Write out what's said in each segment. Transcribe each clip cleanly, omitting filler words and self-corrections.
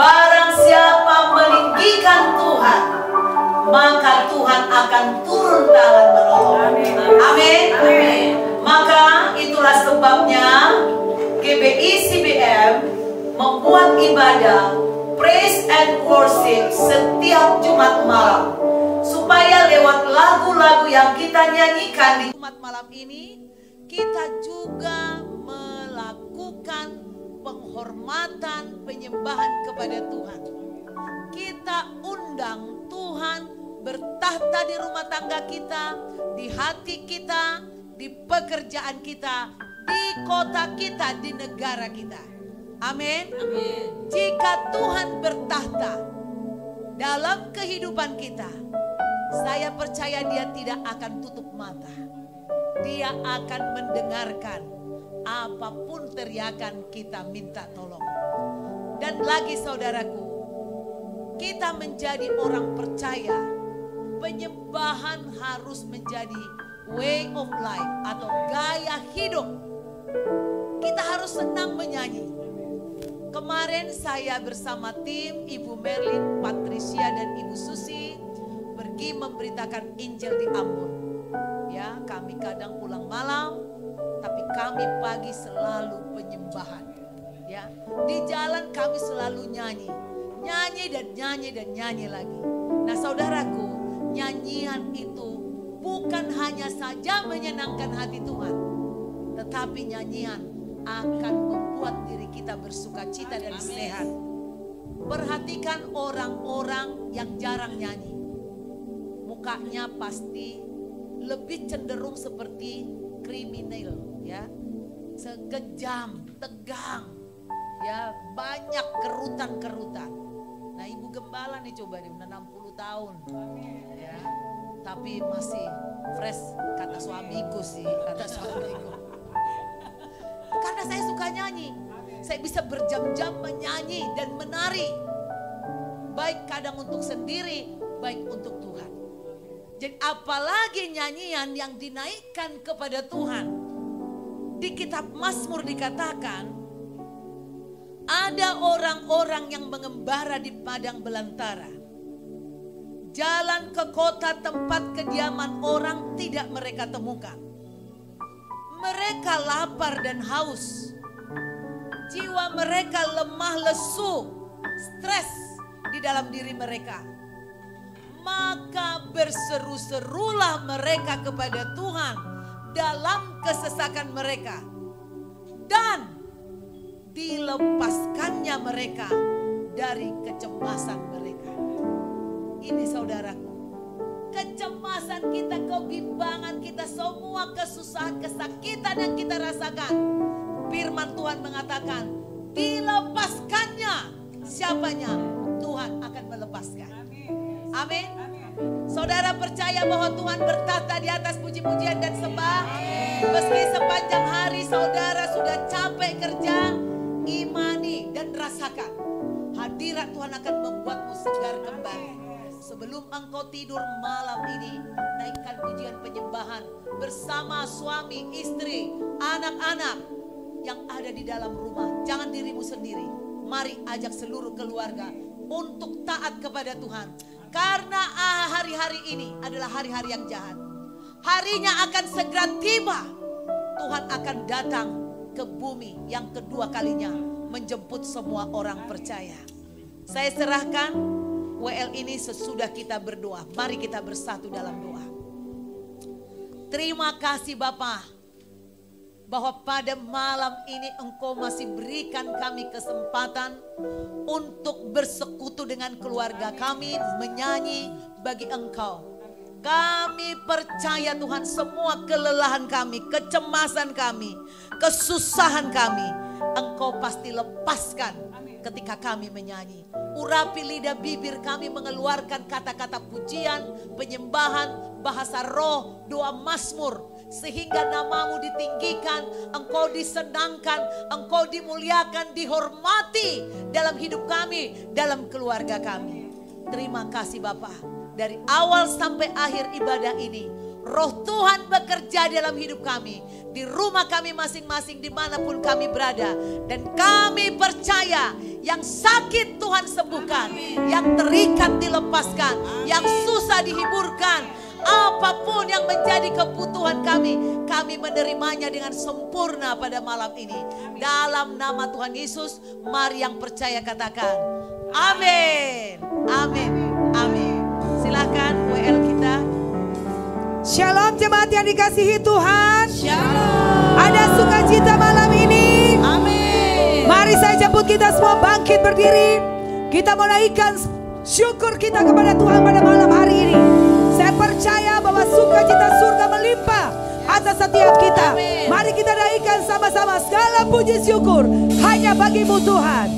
Barang siapa meninggikan Tuhan, maka Tuhan akan turun tangan menolong. Amin. Amin. Maka itulah sebabnya GBI CBM membuat ibadah praise and worship setiap Jumat malam, supaya lewat lagu-lagu yang kita nyanyikan di Jumat malam ini, kita juga melakukan penghormatan, penyembahan kepada Tuhan. Kita undang Tuhan bertahta di rumah tangga kita, di hati kita, di pekerjaan kita, di kota kita, di negara kita. Amin. Amin. Jika Tuhan bertahta dalam kehidupan kita, saya percaya Dia tidak akan tutup mata. Dia akan mendengarkan apapun teriakan kita minta tolong. Dan lagi saudaraku, kita menjadi orang percaya, penyembahan harus menjadi way of life atau gaya hidup. Kita harus senang menyanyi. Kemarin saya bersama tim Ibu Merlin, Patricia dan Ibu Susi pergi memberitakan Injil di Ambon. Ya, kami kadang pulang malam, tapi kami pagi selalu penyembahan. Ya, di jalan kami selalu nyanyi, nyanyi dan nyanyi dan nyanyi lagi. Nah, saudaraku, nyanyian itu bukan hanya saja menyenangkan hati Tuhan, tetapi nyanyian akan membuat diri kita bersuka cita dan sehat. Perhatikan orang-orang yang jarang nyanyi, mukanya pasti lebih cenderung seperti kriminal, ya, sekejam, tegang, ya, banyak kerutan-kerutan. Nah, Ibu Gembala nih coba deh, udah 60 tahun, ya, tapi masih fresh, kata suamiku sih, kata suamiku. Karena saya suka nyanyi, saya bisa berjam-jam menyanyi dan menari, baik kadang untuk sendiri, baik untuk Tuhan. Jadi apalagi nyanyian yang dinaikkan kepada Tuhan. Di kitab Mazmur dikatakan, ada orang-orang yang mengembara di padang belantara. Jalan ke kota tempat kediaman orang tidak mereka temukan. Mereka lapar dan haus. Jiwa mereka lemah lesu, stres di dalam diri mereka. Maka berseru-serulah mereka kepada Tuhan dalam kesesakan mereka. Dan dilepaskannya mereka dari kecemasan mereka. Ini saudaraku, kecemasan kita, kebimbangan kita, semua kesusahan, kesakitan yang kita rasakan, firman Tuhan mengatakan dilepaskannya. Siapanya? Tuhan akan melepaskan. Amin. Saudara percaya bahwa Tuhan bertahta di atas puji-pujian dan sembah? Meski sepanjang hari saudara sudah capek kerja, imani dan rasakan hadirat Tuhan akan membuatmu segar kembali. Sebelum engkau tidur malam ini, naikkan pujian penyembahan bersama suami, istri, anak-anak yang ada di dalam rumah. Jangan dirimu sendiri. Mari ajak seluruh keluarga untuk taat kepada Tuhan. Karena hari-hari ini adalah hari-hari yang jahat. Harinya akan segera tiba. Tuhan akan datang ke bumi yang kedua kalinya menjemput semua orang percaya. Saya serahkan WL ini sesudah kita berdoa. Mari kita bersatu dalam doa. Terima kasih Bapa, bahwa pada malam ini Engkau masih berikan kami kesempatan untuk bersekutu dengan keluarga kami, menyanyi bagi Engkau. Kami percaya Tuhan, semua kelelahan kami, kecemasan kami, kesusahan kami, Engkau pasti lepaskan ketika kami menyanyi. Urapi lidah bibir kami mengeluarkan kata-kata pujian, penyembahan, bahasa roh, doa mazmur. Sehingga namamu ditinggikan, Engkau disenangkan, Engkau dimuliakan, dihormati dalam hidup kami, dalam keluarga kami. Terima kasih Bapa. Dari awal sampai akhir ibadah ini, Roh Tuhan bekerja dalam hidup kami, di rumah kami masing-masing, dimanapun kami berada. Dan kami percaya yang sakit Tuhan sembuhkan, yang terikat dilepaskan, yang susah dihiburkan. Apapun yang menjadi kebutuhan kami menerimanya dengan sempurna pada malam ini. Dalam nama Tuhan Yesus, mari yang percaya katakan amin, amin, amin. Silakan WL kita. Shalom jemaat yang dikasihi Tuhan. Shalom. Ada sukacita malam ini. Amin. Mari saya jemput kita semua bangkit berdiri. Kita mau naikkan syukur kita kepada Tuhan pada malam hari ini. Saya percaya bahwa sukacita surga melimpah atas setiap kita. Amin. Mari kita naikkan sama-sama segala puji syukur hanya bagimu Tuhan.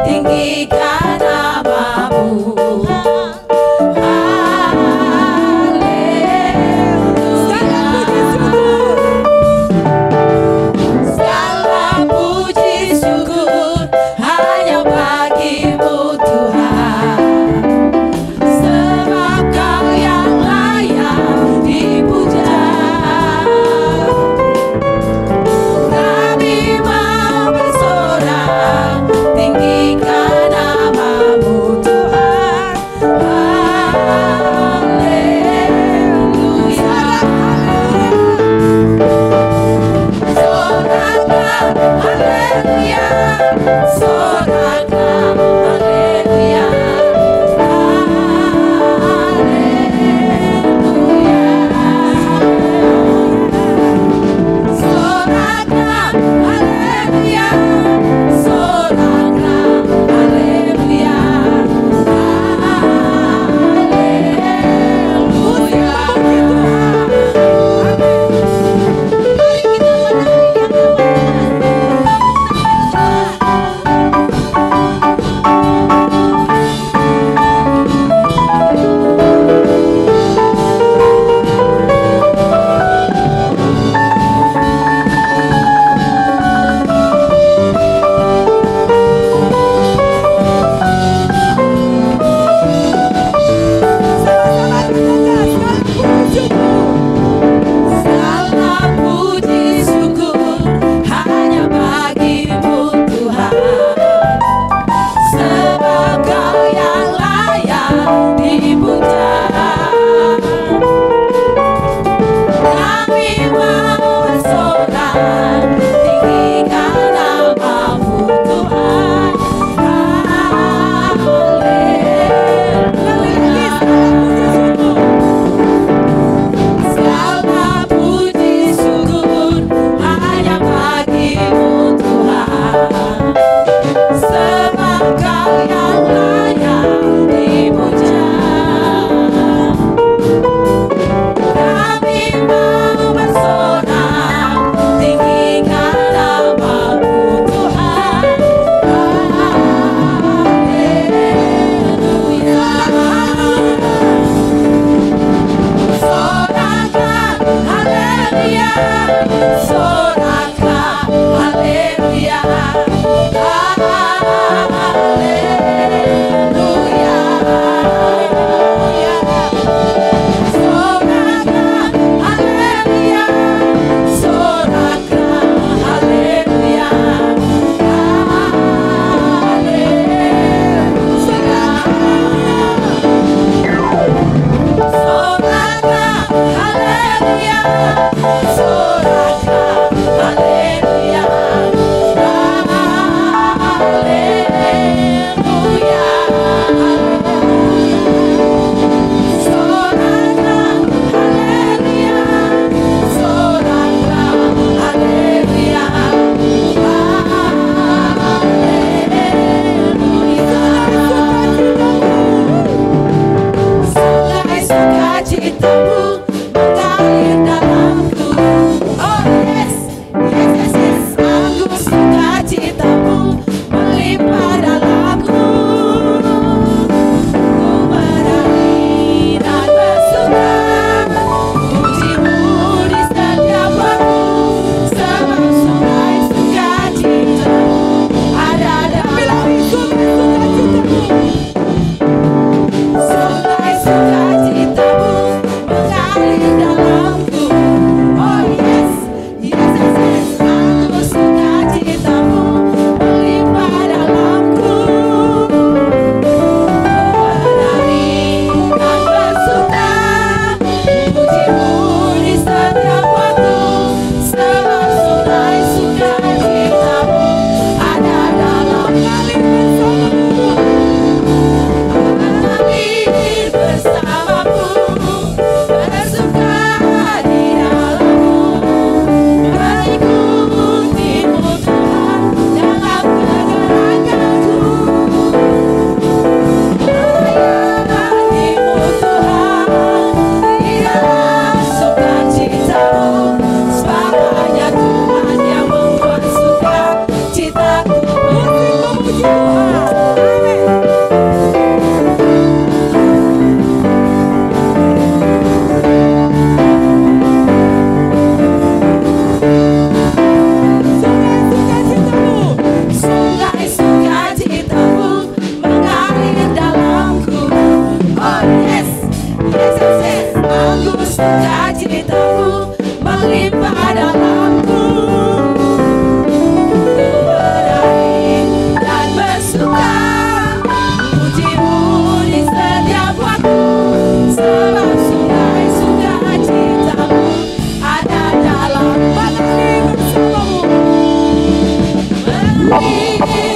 Tinggikan namamu.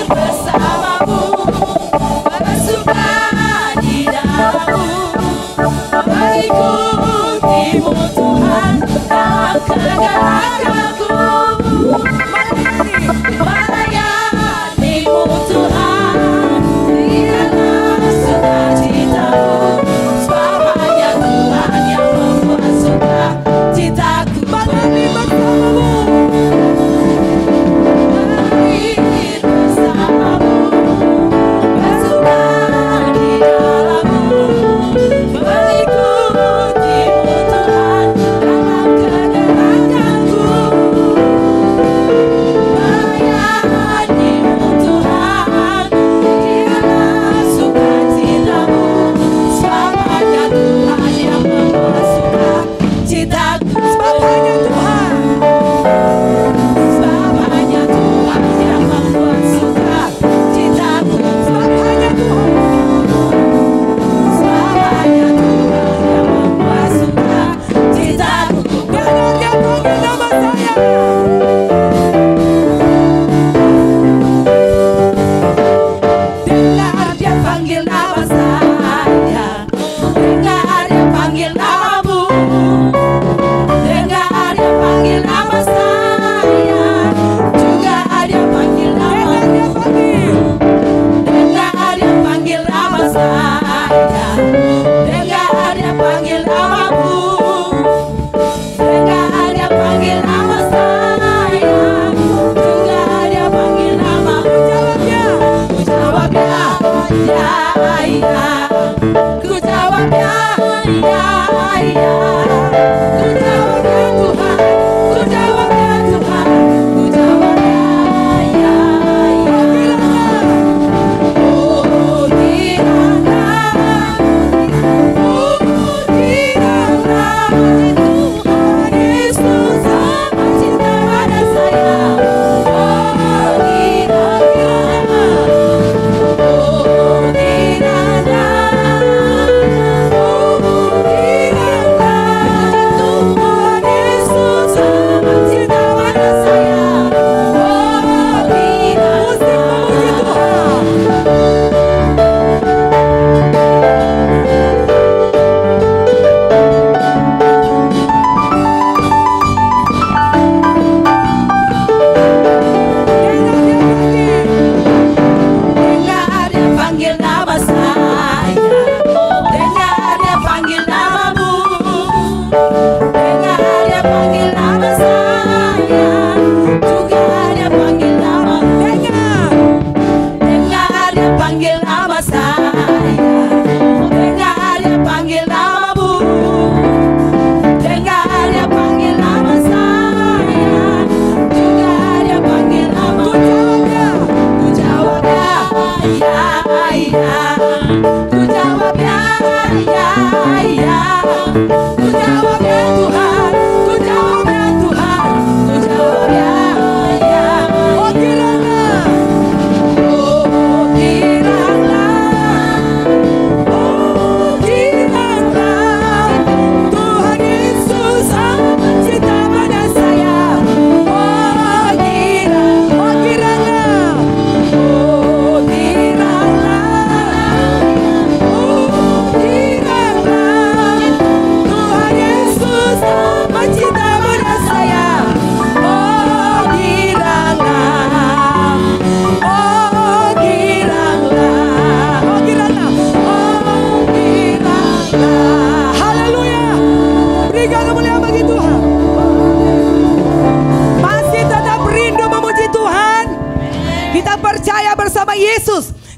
bersamamu, bersuka di dalammu, mengikutimu Tuhan dalam kegelapanku, melayanimu Tuhan di dalam sukacitamu, sebab hanya Tuhan yang membuat sukacitaku. Mari bersamamu,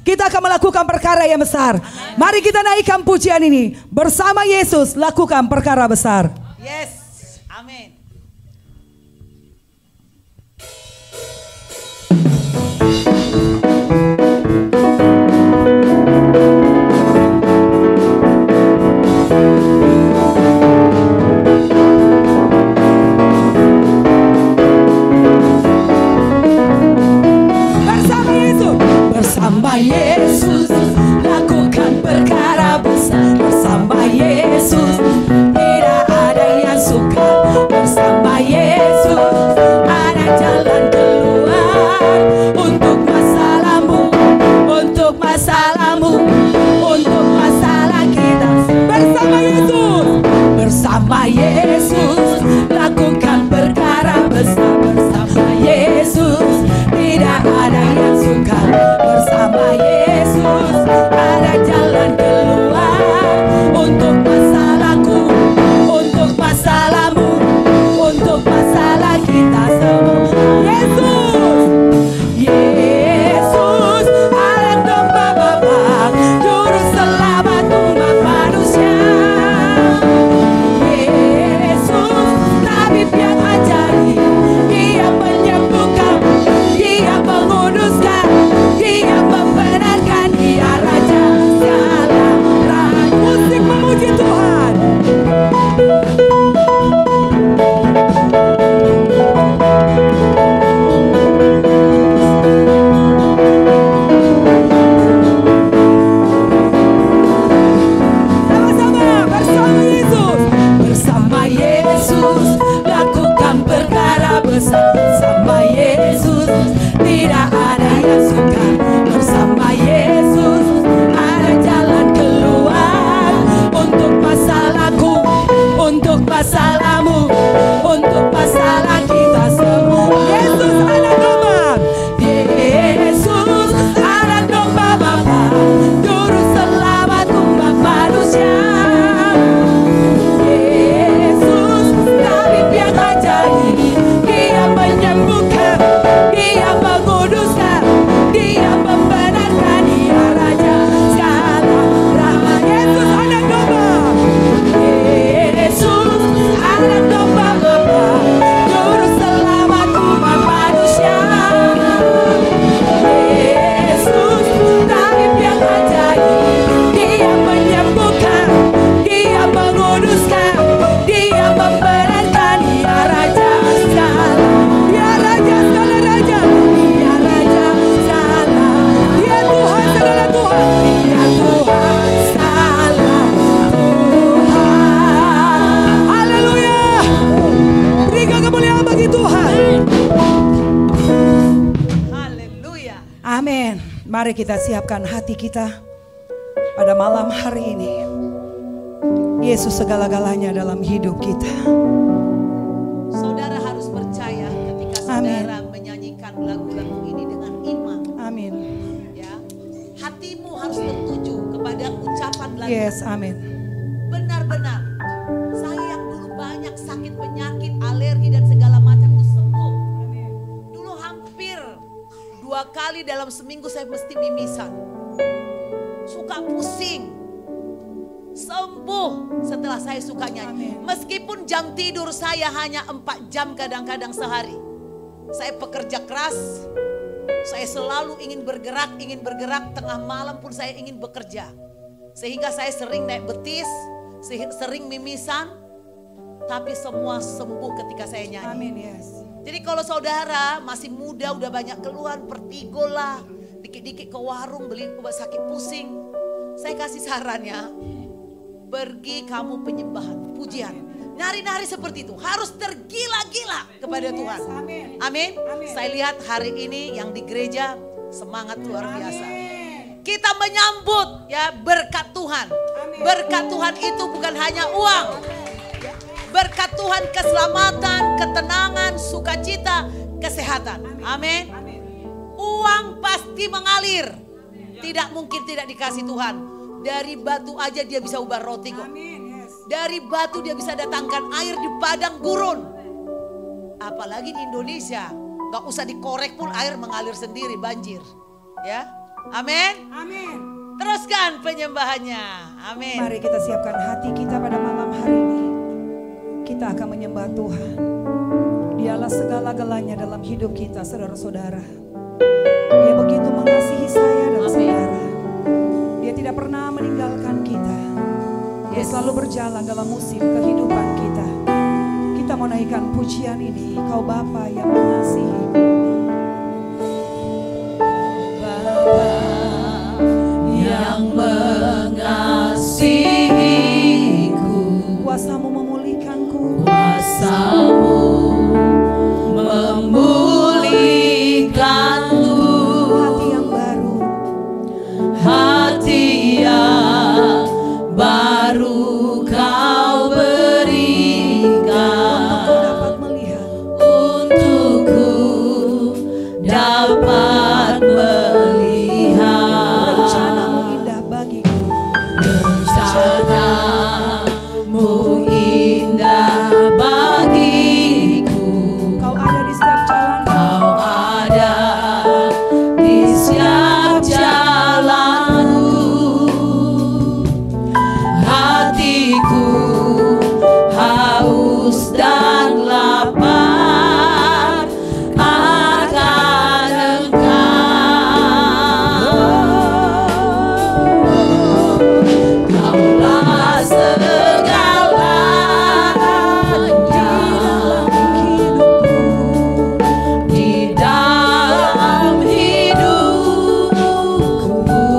kita akan melakukan perkara yang besar. Mari kita naikkan pujian ini. Bersama Yesus lakukan perkara besar. Yes, amin. Bersama Yesus lakukan perkara besar. Bersama Yesus tidak ada yang sukar. Bersama Yesus ada jalan keluar untuk Amin. Mari kita siapkan hati kita pada malam hari ini. Yesus segala-galanya dalam hidup kita. Saudara harus percaya ketika saudara menyanyikan lagu-lagu ini dengan iman. Amin. Ya, hatimu harus tertuju kepada ucapan lagu. Yes, amin. Benar-benar, saya yang dulu banyak sakit penyakit, alergi dan segala macam itu sembuh. Dulu hampir 2 kali dalam seminggu saya mesti mimisan. Suka pusing. Sembuh setelah saya suka nyanyi. Meskipun jam tidur saya hanya 4 jam kadang-kadang sehari. Saya pekerja keras. Saya selalu ingin bergerak. Tengah malam pun saya ingin bekerja. Sehingga saya sering naik betis. Sering mimisan. Tapi semua sembuh ketika saya nyanyi. Amin, yes. Jadi kalau saudara masih muda, udah banyak keluhan, pertigo lah, dikit-dikit ke warung beli obat sakit pusing. Saya kasih saran ya, pergi kamu penyembahan, pujian. Nari-nari seperti itu, harus tergila-gila kepada Tuhan. Amin. Saya lihat hari ini yang di gereja semangat luar biasa. Kita menyambut ya berkat Tuhan. Berkat Tuhan itu bukan hanya uang. Berkat Tuhan keselamatan, ketenangan, sukacita, kesehatan. Amin. Uang pasti mengalir. Tidak mungkin tidak dikasih Tuhan. Dari batu aja dia bisa ubah roti kok. Dari batu dia bisa datangkan air di padang gurun. Apalagi di Indonesia. Gak usah dikorek pun air mengalir sendiri, banjir. Ya, amin. Amin. Teruskan penyembahannya. Amin. Mari kita siapkan hati kita pada malam hari ini. Kita akan menyembah Tuhan. Dialah segala-galanya dalam hidup kita, saudara-saudara. Dia begitu mengasihi saya dan saudara. Dia tidak pernah meninggalkan kita. Dia selalu berjalan dalam musim kehidupan kita. Kita mau naikkan pujian ini. Kau Bapa yang mengasihi. Bapa yang mengasihiku, kuasamu memulihkanku. Kuasamu memulihkanku. Hati yang baru. Hati yang baru kau berikan. Untukku dapat melihat. Rencanamu indah bagiku. Rencanamu indah bagiku. Kau ada di setiap jalan. Kau ada di setiap jalanku. Hatiku haus dan lapar akan Engkau. Kaulah segalanya di dalam hidupku.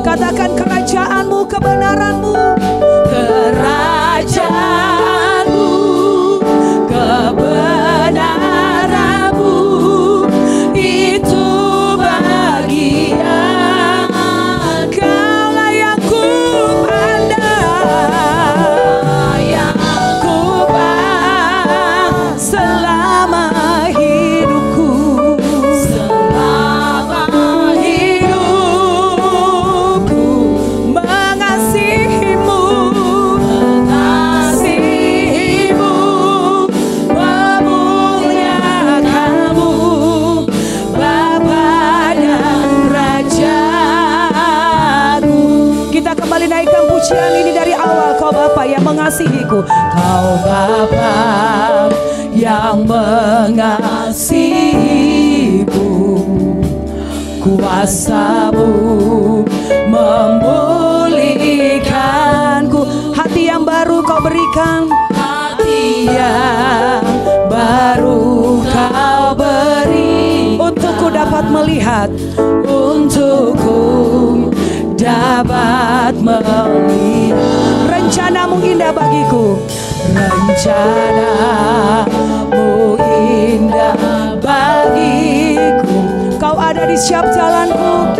Katakan kerajaanmu, kebenaranmu. Kerajaanmu, kebenaranmu, itu bagian. Kaulah yang ku pandang, Yang ku selama hidupku. selama hidupku. Mengasihimu, Mengasihimu, memuliakanmu, Bapa dan Rajaku. kita kembali naikkan pujian ini dari awal. Kau Bapa yang mengasihiku. Kau Bapa yang mengasihiku, kuasamu memulihkanku. Hati yang baru kau berikan. Hati yang baru kau beri. Untukku dapat melihat. Untukku dapat melihat. Rencanamu indah bagiku. Rencanamu indah bagiku. Kau ada di setiap jalanku.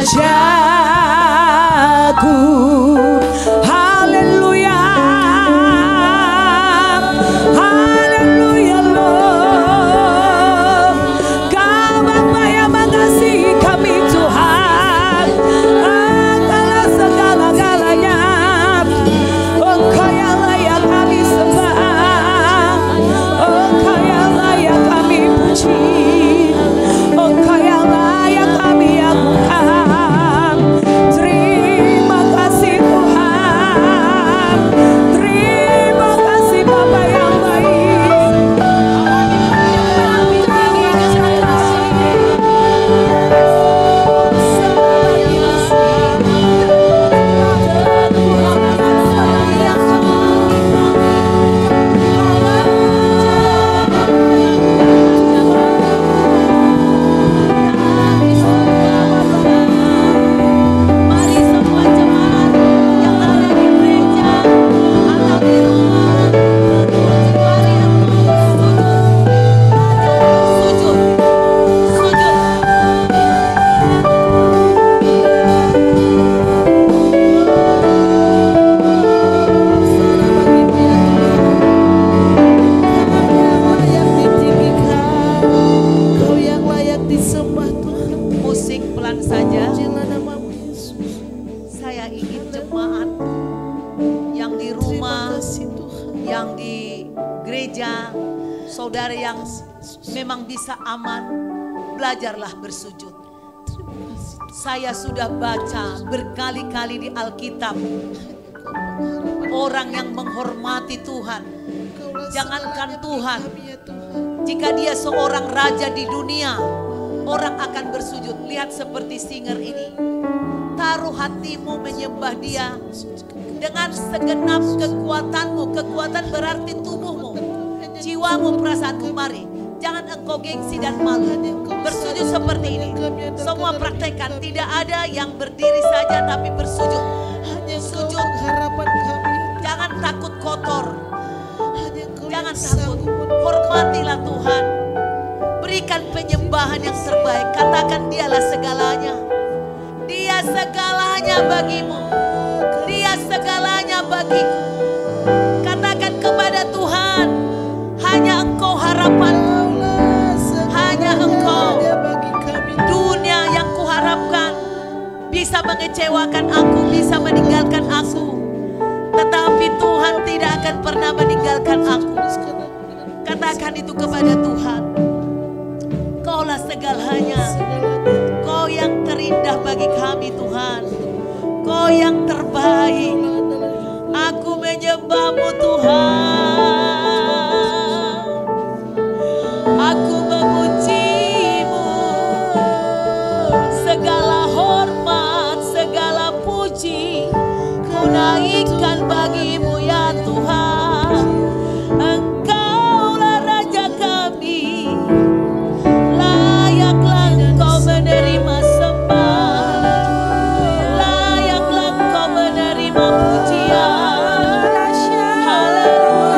Rajaku. Haleluya, haleluya Lord. Kau Bapa yang mengasihi kami Tuhan, Engkaulah segala-galanya. Engkau yang layak kami sembah, Engkau yang layak kami puji, Engkau yang layak kami agungkan. Terima kasih Tuhan, terima kasih Bapa yang baik. Mari semua jemaat yang ada di gereja atau di rumah, mari sujud, sujud. Kau yang layak disembah Tuhan. Musik pelan saja. Pujilah namamu Yesus. Saya ingin jemaat yang di Terima rumah, kasih Tuhan. yang di gereja, saudara yang memang bisa aman, belajarlah bersujud. Saya sudah baca berkali-kali di Alkitab, orang yang menghormati Tuhan, jangankan Tuhan, jika dia seorang raja di dunia, orang akan bersujud. Lihat seperti singer ini, taruh hatimu menyembah dia dengan segenap kekuatanmu. Kekuatan berarti tubuhmu, jiwamu, perasaanmu. Mari, jangan engkau gengsi dan malu. Bersujud seperti ini. Semua praktekkan. Tidak ada yang berdiri saja tapi bersujud. Sujud. Harapan kami. Jangan takut kotor. Hanya Engkau Jangan yang takut. sanggup Hormatilah Tuhan. Berikan penyembahan yang terbaik. Katakan dialah segalanya. Dia segalanya bagimu. Dia segalanya bagiku. Katakan kepada Tuhan, hanya Engkau harapanku, hanya Engkau. bagi kami. Dunia yang kuharapkan bisa mengecewakan aku, bisa meninggalkan aku. Tetapi Tuhan tidak akan pernah meninggalkan aku. Katakan itu kepada Tuhan. Kaulah segalanya. Kau yang terindah bagi kami Tuhan. Kau yang terbaik. Aku menyembahmu Tuhan. Aku memujimu. Segala hormat, segala puji ku naikkan bagimu ya Tuhan. Engkaulah Raja kami. Layaklah Engkau menerima sembah. Layaklah Engkau menerima pujian. Haleluya.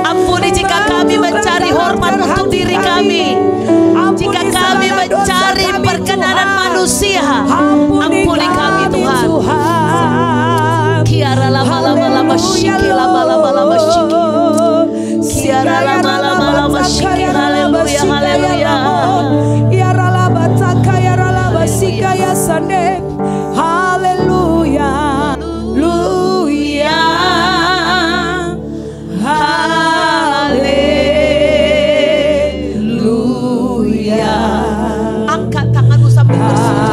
Ampuni jika kami mencari hormat untuk diri kami. Jika kami mencari perkenanan manusia, ampuni kami Tuhan. Kiara lama lama lama shiki lama lama lama shiki. Kiara lama lama lama shiki. Haleluya haleluya. Kiara lama taka kiara lama shika ya sande. Haleluya. Haleluya. Haleluya. Angkat tanganmu sambil bersujud.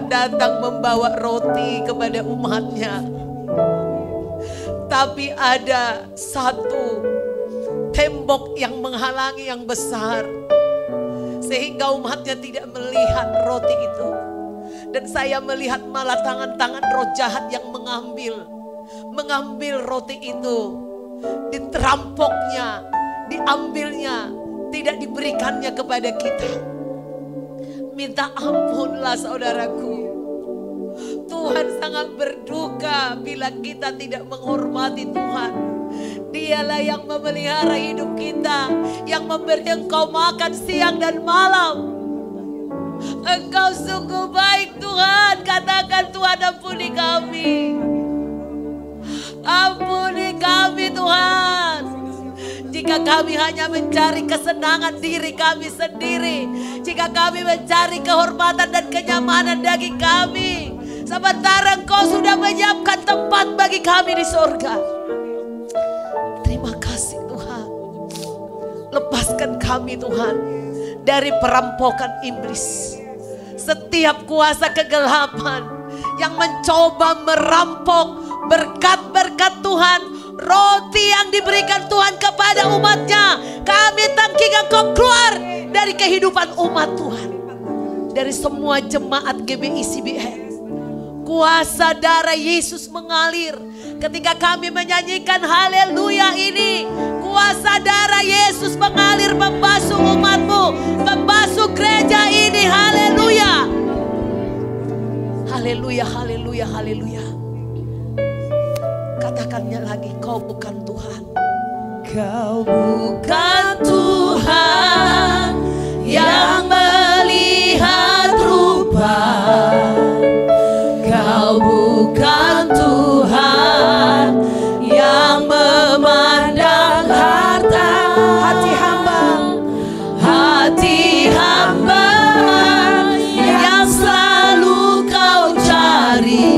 datang membawa roti kepada umatnya. Tapi ada satu tembok yang menghalangi yang besar, sehingga umatnya tidak melihat roti itu. Dan saya melihat malah tangan-tangan roh jahat yang mengambil roti itu, diterampoknya, diambilnya, tidak diberikannya kepada kita. Minta ampunlah saudaraku. Tuhan sangat berduka bila kita tidak menghormati Tuhan. Dialah yang memelihara hidup kita, yang memberi engkau makan siang dan malam. Engkau sungguh baik Tuhan. Katakan, Tuhan ampuni kami. Ampuni kami Tuhan. Jika kami hanya mencari kesenangan diri kami sendiri, jika kami mencari kehormatan dan kenyamanan daging kami, sementara Engkau sudah menyiapkan tempat bagi kami di sorga. Terima kasih Tuhan. Lepaskan kami Tuhan dari perampokan iblis. Setiap kuasa kegelapan yang mencoba merampok berkat-berkat Tuhan, roti yang diberikan Tuhan kepada umatnya. Kami tangkingkan kau keluar dari kehidupan umat Tuhan, dari semua jemaat GBI CBN. Kuasa darah Yesus mengalir ketika kami menyanyikan haleluya ini. Kuasa darah Yesus mengalir membasuh umatmu, membasuh gereja ini. Haleluya. Haleluya, haleluya, haleluya. Katakannya lagi, kau bukan Tuhan. Kau bukan Tuhan yang melihat rupa. Kau bukan Tuhan yang memandang harta. Hati hamba, hati hamba yang selalu kau cari,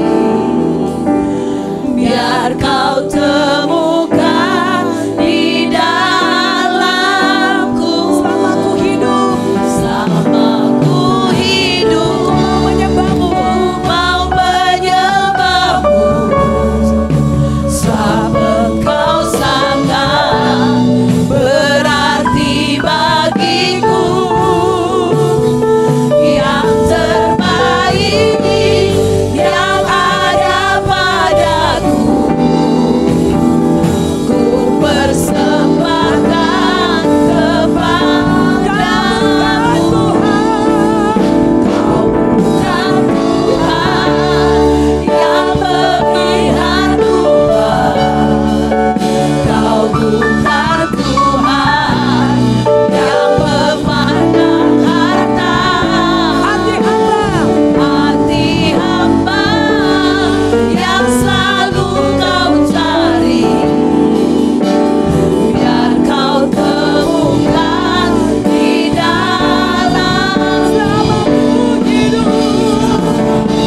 biar kau temukan di dalamku. selama ku hidup, Selama ku hidup, mau menyembahmu. mau menyembahmu, sebab Engkau sangat berarti bagiku. Yang terbaik yang ada padaku, ku persembahkan kepadamu. Kau bukan Tuhan yang memihak rupa. Kau bukan Tuhan yang memandang harta. Hati hamba, Hati hamba yang selalu kau cari, biar kau temukan di dalam. Selama ku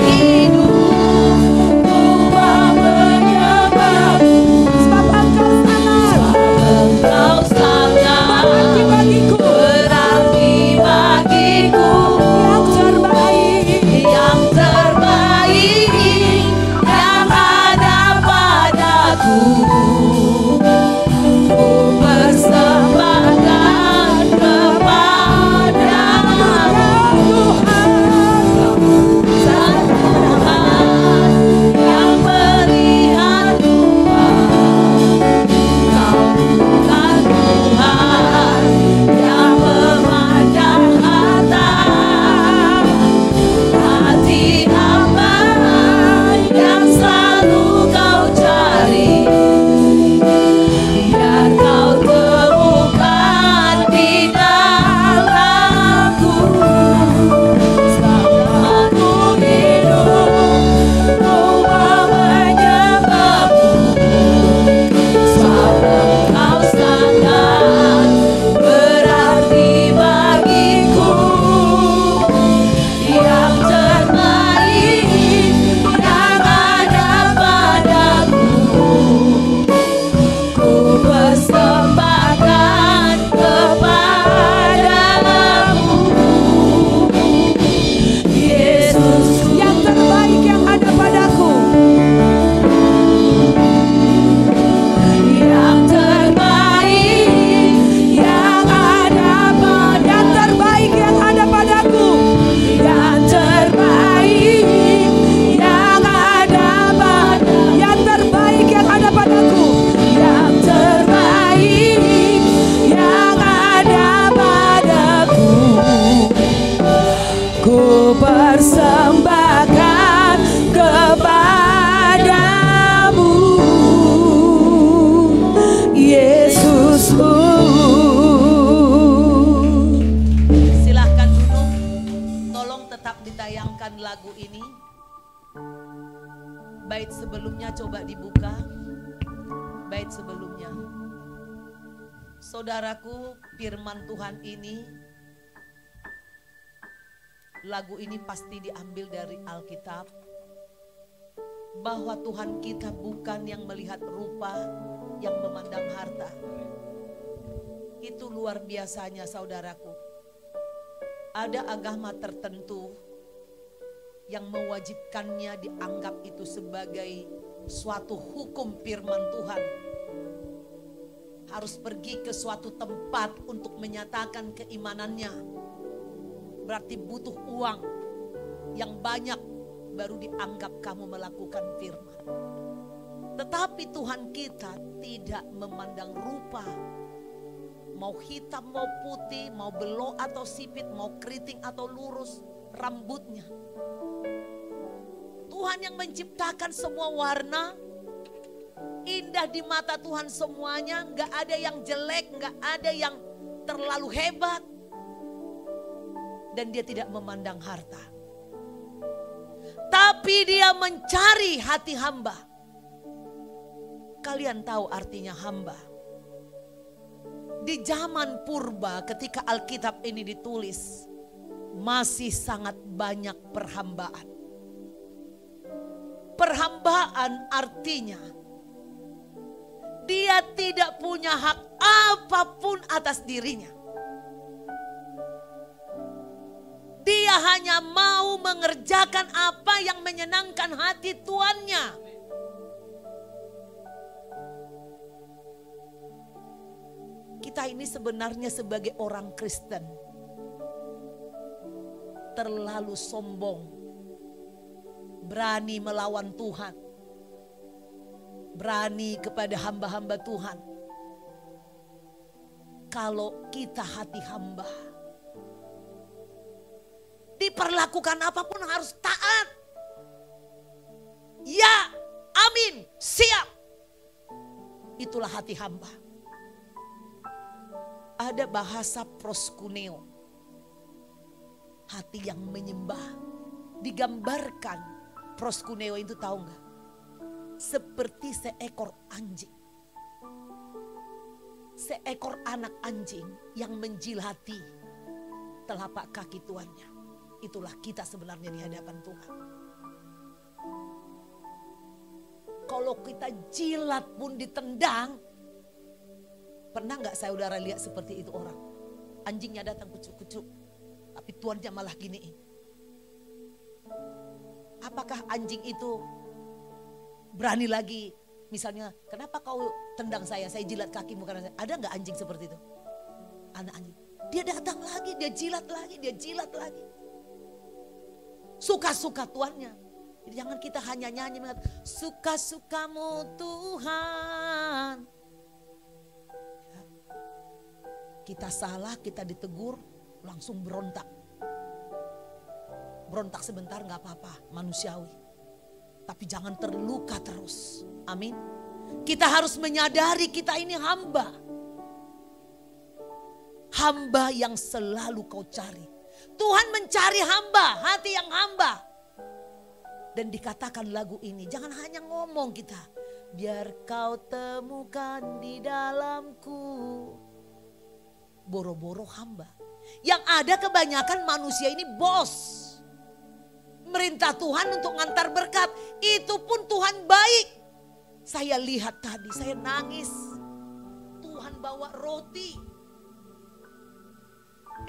hidup, ku mau menyembahmu. sebab engkau sangat Engkau sangat berarti bagiku. berarti bagiku. Yang terbaik, Yang terbaik yang ada padaku, ku persembahkan kepadamu. Sang Tuhan yang melihat rupa. Kau bukan Tuhan yang memandang harta. Hati hamba yang selalu kau cari, biar kau temukan di dalamku. Selama ku hidup, ku mau menyembahmu, sebab Engkau sangat berarti bagiku. Yang terbaik yang ada padaku, ku persembahkan kepadamu. Yesusku, yang terbaik yang ada padaku. yang terbaik yang ada Yang terbaik yang ada padaku. yang terbaik yang ada padaku. Yang terbaik yang ada padaku. Yang terbaik yang ada padaku, ku persembahkan kepadamu, Yesusku. Silahkan duduk, tolong tetap ditayangkan lagu ini. Bait sebelumnya coba dibuka. Bait sebelumnya. Saudaraku, firman Tuhan ini, lagu ini pasti diambil dari Alkitab. Bahwa Tuhan kita bukan yang melihat rupa, yang memandang harta. Itu luar biasanya saudaraku. Ada agama tertentu yang mewajibkannya dianggap itu sebagai suatu hukum firman Tuhan. Harus pergi ke suatu tempat untuk menyatakan keimanannya. Berarti butuh uang yang banyak baru dianggap kamu melakukan firman. Tetapi Tuhan kita tidak memandang rupa. Mau hitam, mau putih, mau belok atau sipit, mau keriting atau lurus rambutnya. Tuhan yang menciptakan semua warna, indah di mata Tuhan semuanya, gak ada yang jelek, gak ada yang terlalu hebat. Dan dia tidak memandang harta. Tapi dia mencari hati hamba. Kalian tahu artinya hamba? Di zaman purba ketika Alkitab ini ditulis, masih sangat banyak perhambaan. Perhambaan artinya dia tidak punya hak apapun atas dirinya. Dia hanya mau mengerjakan apa yang menyenangkan hati tuannya. Kita ini sebenarnya sebagai orang Kristen terlalu sombong, berani melawan Tuhan, berani kepada hamba-hamba Tuhan. Kalau kita hati hamba, diperlakukan apapun harus taat. Ya, amin, siap. Itulah hati hamba. Ada bahasa proskuneo, hati yang menyembah. Digambarkan proskuneo itu tahu nggak? Seperti seekor anjing. Seekor anak anjing yang menjilati telapak kaki tuannya. Itulah kita sebenarnya di hadapan Tuhan. Kalau kita jilat pun ditendang. Pernah gak saudara lihat seperti itu orang? Anjingnya datang kucuk-kucuk. Tapi tuannya malah giniin. Apakah anjing itu berani lagi? Misalnya, kenapa kau tendang saya jilat kakimu karena saya. Ada gak anjing seperti itu? Anak anjing. Dia datang lagi, dia jilat lagi, dia jilat lagi. Suka-suka tuannya. Jadi jangan kita hanya nyanyi mengatakan, suka-sukamu Tuhan. Kita salah, kita ditegur, langsung berontak. Berontak sebentar gak apa-apa, manusiawi. Tapi jangan terluka terus. Amin. Kita harus menyadari kita ini hamba. Hamba yang selalu kau cari. Tuhan mencari hamba, hati yang hamba. Dan dikatakan lagu ini, jangan hanya ngomong kita. Biar kau temukan di dalamku. Boro-boro hamba. Yang ada kebanyakan manusia ini bos. Merintah Tuhan untuk ngantar berkat. Itu pun Tuhan baik. Saya lihat tadi, saya nangis. Tuhan bawa roti.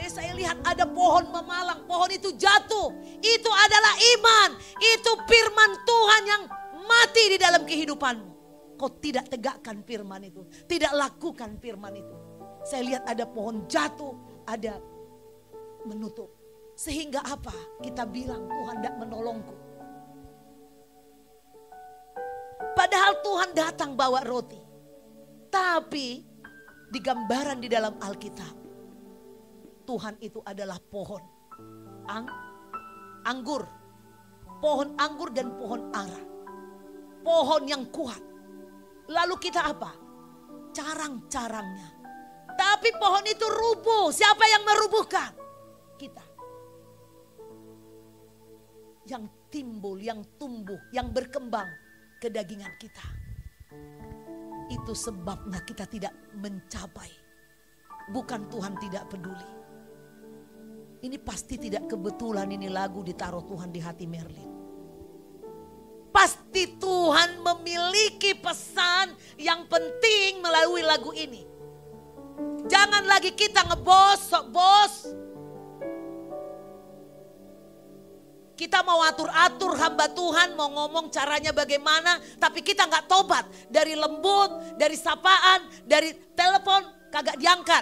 Saya lihat ada pohon memalang. Pohon itu jatuh. Itu adalah iman. Itu firman Tuhan yang mati di dalam kehidupanmu. Kau tidak tegakkan firman itu. Tidak lakukan firman itu. Saya lihat ada pohon jatuh, ada menutup. Sehingga apa? Kita bilang Tuhan tidak menolongku. Padahal Tuhan datang bawa roti. Tapi di gambaran di dalam Alkitab, Tuhan itu adalah pohon anggur. Pohon anggur dan pohon ara. Pohon yang kuat. Lalu kita apa? Carang-carangnya. Tapi pohon itu rubuh. Siapa yang merubuhkan? Kita. Yang timbul, yang tumbuh, yang berkembang kedagingan kita. Itu sebabnya kita tidak mencapai. Bukan Tuhan tidak peduli. Ini pasti tidak kebetulan ini lagu ditaruh Tuhan di hati Merlin. Pasti Tuhan memiliki pesan yang penting melalui lagu ini. Jangan lagi kita ngebos, sok bos. Kita mau atur-atur hamba Tuhan, mau ngomong caranya bagaimana, tapi kita nggak tobat. Dari lembut, dari sapaan, dari telepon, kagak diangkat.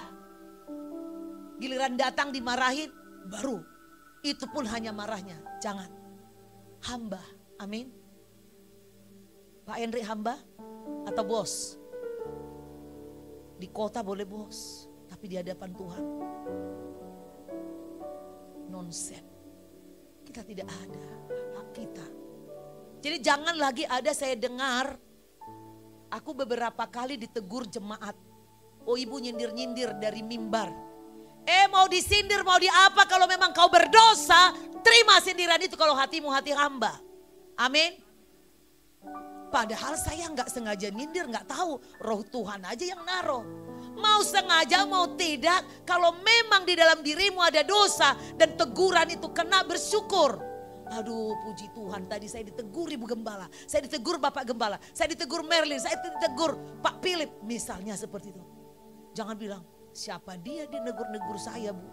Giliran datang dimarahin, baru. Itu pun hanya marahnya, jangan. Hamba, amin. Pak Henry hamba atau bos? Di kota boleh bos, tapi di hadapan Tuhan nonsen. Kita tidak ada hak kita. Jadi jangan lagi ada saya dengar, aku beberapa kali ditegur jemaat. Oh ibu nyindir-nyindir dari mimbar. Mau disindir mau di apa, kalau memang kau berdosa, terima sindiran itu kalau hatimu hati hamba. Amin. Padahal saya nggak sengaja nyindir, nggak tahu, roh Tuhan aja yang naruh. Mau sengaja mau tidak, kalau memang di dalam dirimu ada dosa dan teguran itu kena, bersyukur. Aduh puji Tuhan, tadi saya ditegur Ibu Gembala, saya ditegur Bapak Gembala, saya ditegur Merlin, saya ditegur Pak Philip. Misalnya seperti itu. Jangan bilang, siapa dia negur-negur saya Bu.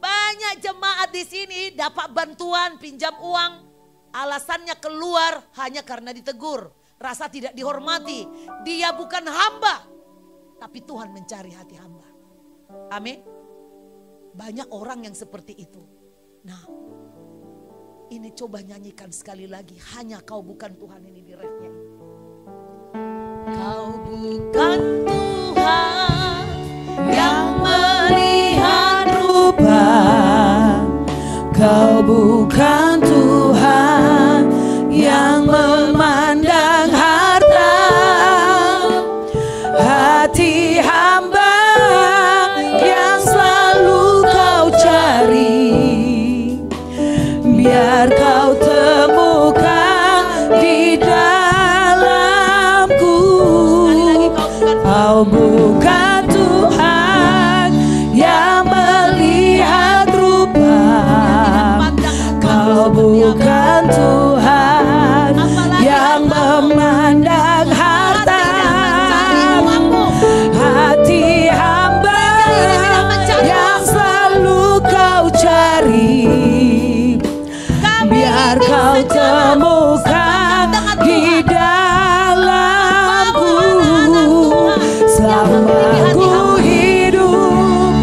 Banyak jemaat di sini dapat bantuan, pinjam uang. Alasannya keluar hanya karena ditegur. Rasa tidak dihormati. Dia bukan hamba. Tapi Tuhan mencari hati hamba. Amin. Banyak orang yang seperti itu. Nah, ini coba nyanyikan sekali lagi. Hanya kau bukan Tuhan, ini di refnya ini. Kau bukan Tuhan yang melihat rupa. Kau bukan Tuhan yang memandang harta. Hati hamba yang selalu kau cari, biar kau temukan di dalamku. Kau bukan Tuhan yang melihat rupa. Kau bukan Tuhan yang memandang harta. Hati hamba yang selalu kau cari, biar kau temukan di dalamku. Selama ku hidup,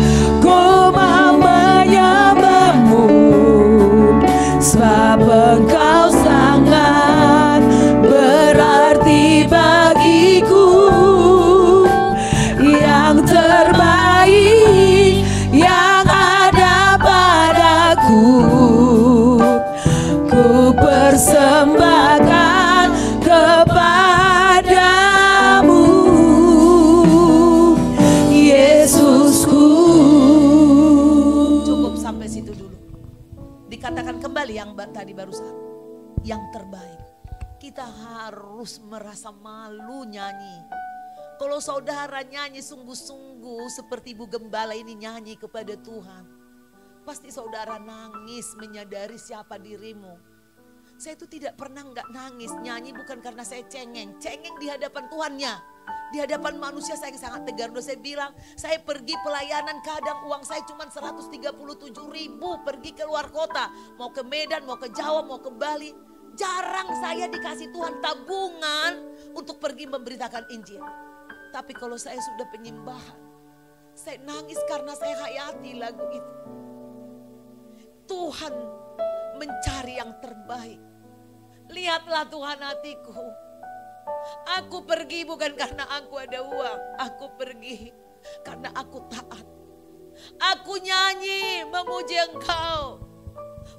ku mau menyembahmu, sebab Engkau sangat berarti bagiku. Yang terbaik yang ada padaku, ku persembahkan kepadamu, Yesusku. Cukup sampai situ dulu. Dikatakan kembali yang tadi barusan, yang terbaik. Kita harus merasa malu nyanyi. Kalau saudara nyanyi sungguh-sungguh seperti Ibu Gembala ini nyanyi kepada Tuhan, pasti saudara nangis menyadari siapa dirimu. Saya itu tidak pernah nggak nangis, nyanyi bukan karena saya cengeng di hadapan Tuhannya. Di hadapan manusia saya sangat tegar. Udah saya bilang, saya pergi pelayanan kadang uang saya cuma 137.000 pergi ke luar kota. Mau ke Medan, mau ke Jawa, mau ke Bali. Jarang saya dikasih Tuhan tabungan untuk pergi memberitakan Injil. Tapi kalau saya sudah penyembahan, saya nangis karena saya hayati lagu itu. Tuhan mencari yang terbaik. Lihatlah Tuhan hatiku. Aku pergi bukan karena aku ada uang. Aku pergi karena aku taat. Aku nyanyi memuji Engkau.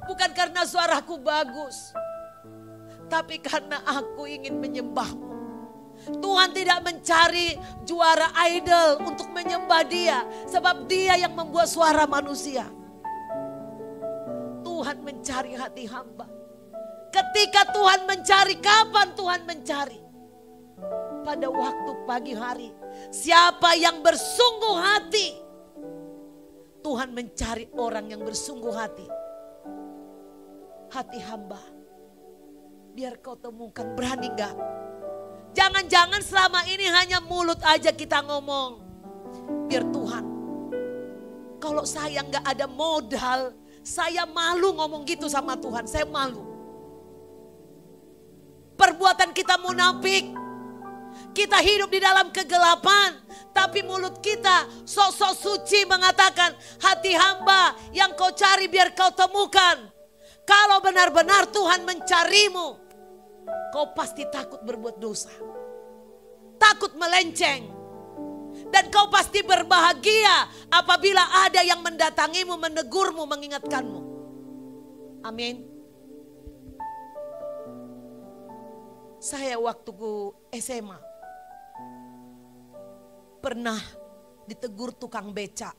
Bukan karena suaraku bagus, tapi karena aku ingin menyembah-Mu. Tuhan tidak mencari juara idol untuk menyembah Dia, sebab Dia yang membuat suara manusia. Tuhan mencari hati hamba. Ketika Tuhan mencari, kapan Tuhan mencari? Pada waktu pagi hari. Siapa yang bersungguh hati? Tuhan mencari orang yang bersungguh hati. Hati hamba. Biar kau temukan, berani gak? Jangan-jangan selama ini hanya mulut aja kita ngomong. Biar Tuhan, kalau saya gak ada modal, Saya malu ngomong gitu sama Tuhan, saya malu. Perbuatan kita munafik. Kita hidup di dalam kegelapan. Tapi mulut kita sok-sok suci mengatakan, hati hamba yang kau cari biar kau temukan. Kalau benar-benar Tuhan mencarimu, kau pasti takut berbuat dosa. Takut melenceng. Dan kau pasti berbahagia apabila ada yang mendatangimu, menegurmu, mengingatkanmu. Amin. Saya waktu SMA pernah ditegur tukang becak.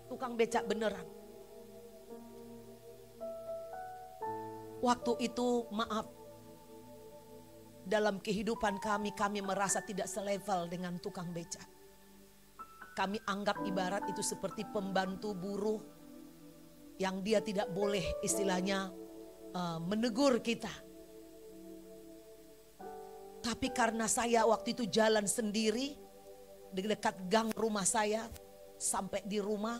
Tukang becak beneran. Waktu itu maaf, dalam kehidupan kami merasa tidak selevel dengan tukang becak. Kami anggap ibarat itu seperti pembantu buruh yang dia tidak boleh istilahnya menegur kita. Tapi karena saya waktu itu jalan sendiri di dekat gang rumah saya, sampai di rumah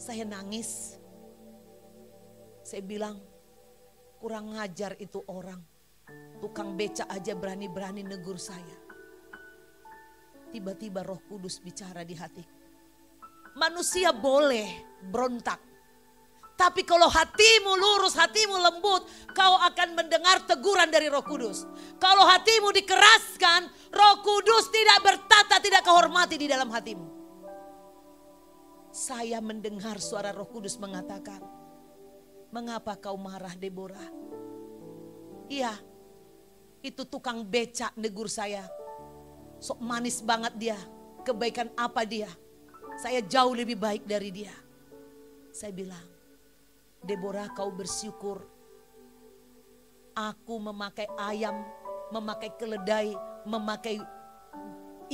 saya nangis. Saya bilang, kurang ngajar itu orang. Tukang becak aja berani-berani negur saya. Tiba-tiba Roh Kudus bicara di hati. Manusia boleh berontak. Tapi kalau hatimu lurus, hatimu lembut, kau akan mendengar teguran dari Roh Kudus. Kalau hatimu dikeraskan, Roh Kudus tidak bertata, tidak kau hormati di dalam hatimu. Saya mendengar suara Roh Kudus mengatakan, mengapa kau marah Deborah? Iya, itu tukang becak negur saya. Sok manis banget dia. Kebaikan apa dia? Saya jauh lebih baik dari dia. Saya bilang, Deborah, kau bersyukur. Aku memakai ayam, memakai keledai, memakai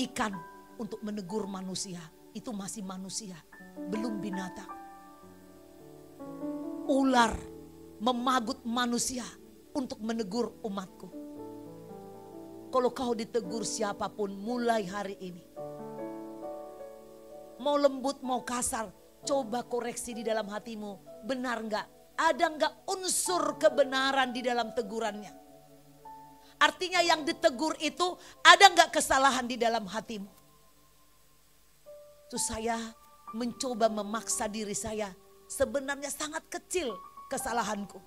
ikan untuk menegur manusia. Itu masih manusia, belum binatang. Ular memagut manusia untuk menegur umatku. Kalau kau ditegur siapapun mulai hari ini, mau lembut mau kasar, coba koreksi di dalam hatimu. Benar enggak? Ada enggak unsur kebenaran di dalam tegurannya? Artinya yang ditegur itu ada enggak kesalahan di dalam hatimu? Itu saya mencoba memaksa diri saya. Sebenarnya sangat kecil kesalahanku.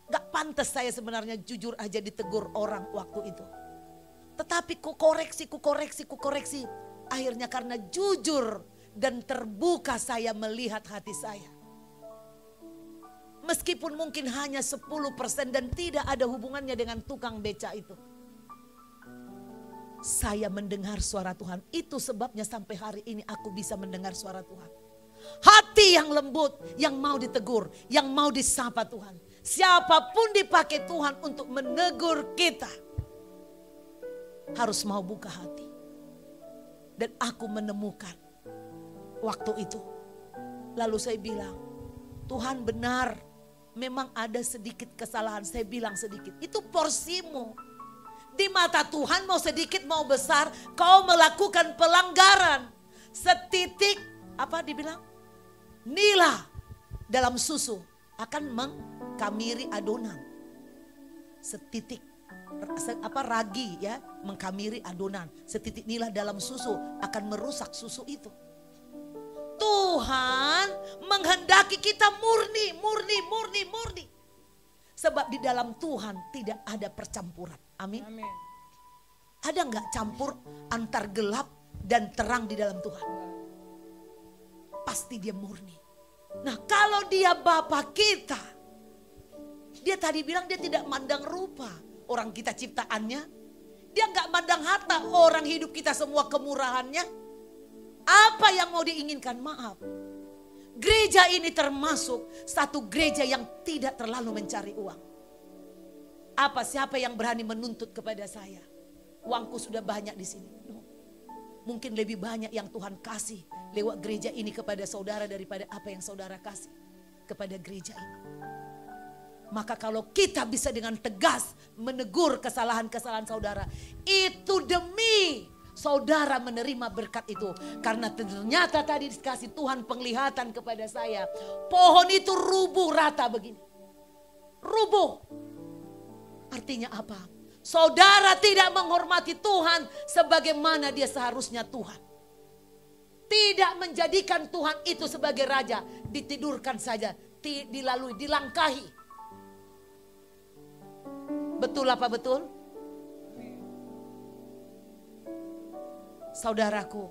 Gak pantas saya sebenarnya jujur aja ditegur orang waktu itu. Tetapi ku koreksi. Akhirnya karena jujur dan terbuka saya melihat hati saya. Meskipun mungkin hanya 10% dan tidak ada hubungannya dengan tukang beca itu. Saya mendengar suara Tuhan. Itu sebabnya sampai hari ini aku bisa mendengar suara Tuhan. Hati yang lembut, yang mau ditegur, yang mau disapa Tuhan. Siapapun dipakai Tuhan untuk menegur kita, harus mau buka hati. Dan aku menemukan waktu itu. Lalu saya bilang, Tuhan benar, memang ada sedikit kesalahan. Saya bilang sedikit, itu porsimu. Di mata Tuhan mau sedikit mau besar, kau melakukan pelanggaran. Setitik, apa dibilang? Nila dalam susu akan mengkamiri adonan. Setitik ragi ya mengkamiri adonan. Setitik nila dalam susu akan merusak susu itu. Tuhan menghendaki kita murni. Sebab di dalam Tuhan tidak ada percampuran. Amin. Ada enggak campur antar gelap dan terang di dalam Tuhan? Pasti dia murni. Nah kalau dia Bapa kita, dia tadi bilang dia tidak mandang rupa orang kita ciptaannya. Dia gak mandang harta orang hidup kita semua kemurahannya. Apa yang mau diinginkan? Maaf. Gereja ini termasuk satu gereja yang tidak terlalu mencari uang. Siapa yang berani menuntut kepada saya? Uangku sudah banyak di sini. Mungkin lebih banyak yang Tuhan kasih lewat gereja ini kepada saudara daripada apa yang saudara kasih kepada gereja ini. Maka kalau kita bisa dengan tegas menegur kesalahan-kesalahan saudara, itu demi saudara menerima berkat itu. Karena ternyata tadi dikasih Tuhan penglihatan kepada saya. Pohon itu rubuh rata begini. Rubuh. Artinya apa? Saudara tidak menghormati Tuhan sebagaimana dia seharusnya Tuhan. Tidak menjadikan Tuhan itu sebagai raja. Ditidurkan saja, dilalui, dilangkahi. Betul apa betul? Saudaraku,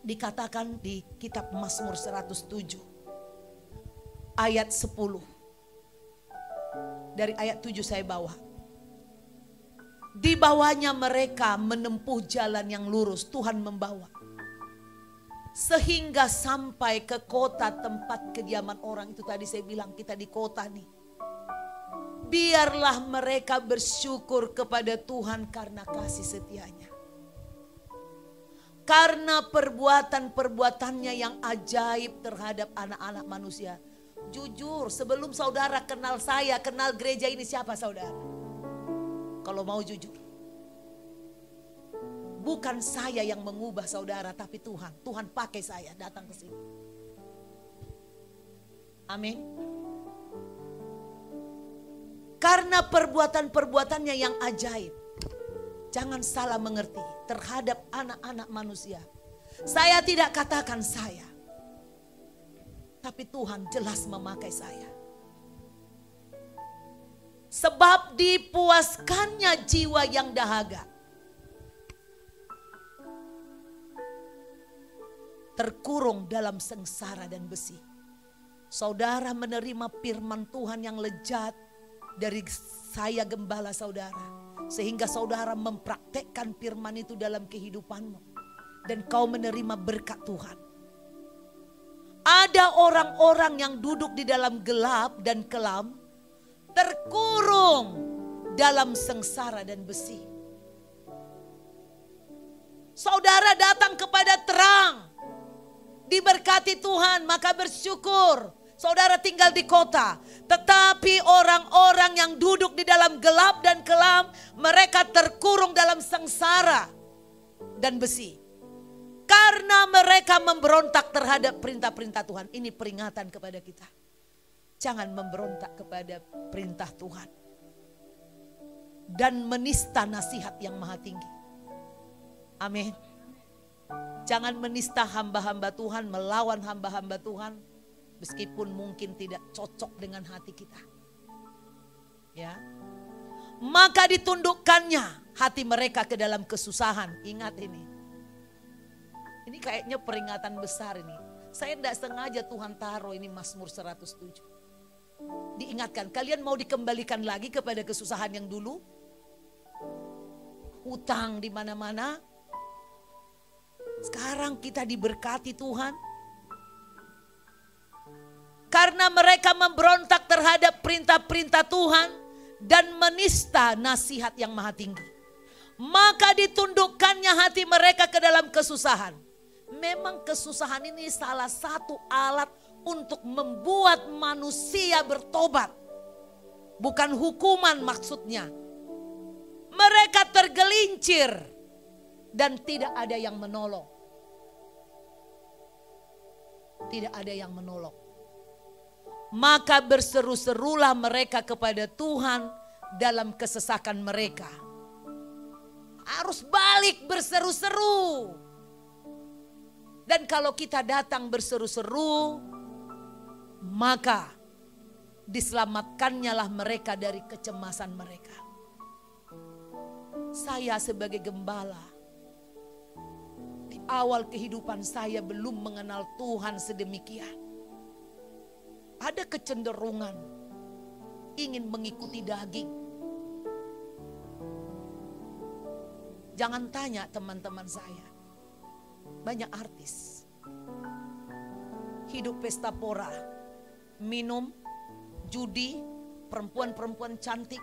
dikatakan di kitab Mazmur 107 ayat 10. Dari ayat 7 saya bawa. Di bawahnya mereka menempuh jalan yang lurus, Tuhan membawa. Sehingga sampai ke kota tempat kediaman orang. Itu tadi saya bilang kita di kota nih. Biarlah mereka bersyukur kepada Tuhan karena kasih setianya. Karena perbuatan-perbuatannya yang ajaib terhadap anak-anak manusia. Jujur, sebelum saudara kenal saya, kenal gereja ini siapa saudara? Kalau mau jujur. Bukan saya yang mengubah saudara, tapi Tuhan. Tuhan pakai saya datang ke sini. Amin. Karena perbuatan-perbuatannya yang ajaib. Jangan salah mengerti terhadap anak-anak manusia. Saya tidak katakan saya. Tapi Tuhan jelas memakai saya. Sebab dipuaskannya jiwa yang dahaga. Terkurung dalam sengsara dan besi. Saudara menerima firman Tuhan yang lezat dari saya gembala saudara. Sehingga saudara mempraktekkan firman itu dalam kehidupanmu. Dan kau menerima berkat Tuhan. Ada orang-orang yang duduk di dalam gelap dan kelam. Terkurung dalam sengsara dan besi. Saudara datang kepada terang. Diberkati Tuhan maka bersyukur. Saudara tinggal di kota. Tetapi orang-orang yang duduk di dalam gelap dan kelam. Mereka terkurung dalam sengsara dan besi. Karena mereka memberontak terhadap perintah-perintah Tuhan. Ini peringatan kepada kita. Jangan memberontak kepada perintah Tuhan. Dan menista nasihat yang maha tinggi. Amin. Jangan menista hamba-hamba Tuhan, melawan hamba-hamba Tuhan. Meskipun mungkin tidak cocok dengan hati kita. Ya. Maka ditundukkannya hati mereka ke dalam kesusahan. Ingat ini. Ini kayaknya peringatan besar ini. Saya tidak sengaja Tuhan taruh ini Mazmur 107. Diingatkan, kalian mau dikembalikan lagi kepada kesusahan yang dulu? Utang di mana-mana. Sekarang kita diberkati Tuhan. Karena mereka memberontak terhadap perintah-perintah Tuhan dan menista nasihat yang maha tinggi. Maka ditundukkannya hati mereka ke dalam kesusahan. Memang kesusahan ini salah satu alat untuk membuat manusia bertobat. Bukan hukuman maksudnya. Mereka tergelincir dan tidak ada yang menolong. Tidak ada yang menolong. Maka berseru-serulah mereka kepada Tuhan dalam kesesakan mereka. Harus balik berseru-seru. Dan kalau kita datang berseru-seru, maka diselamatkannya lah mereka dari kecemasan mereka. Saya sebagai gembala, di awal kehidupan saya belum mengenal Tuhan sedemikian. Ada kecenderungan ingin mengikuti daging. Jangan tanya teman-teman saya. Banyak artis. Hidup pesta pora. Minum, judi, perempuan-perempuan cantik.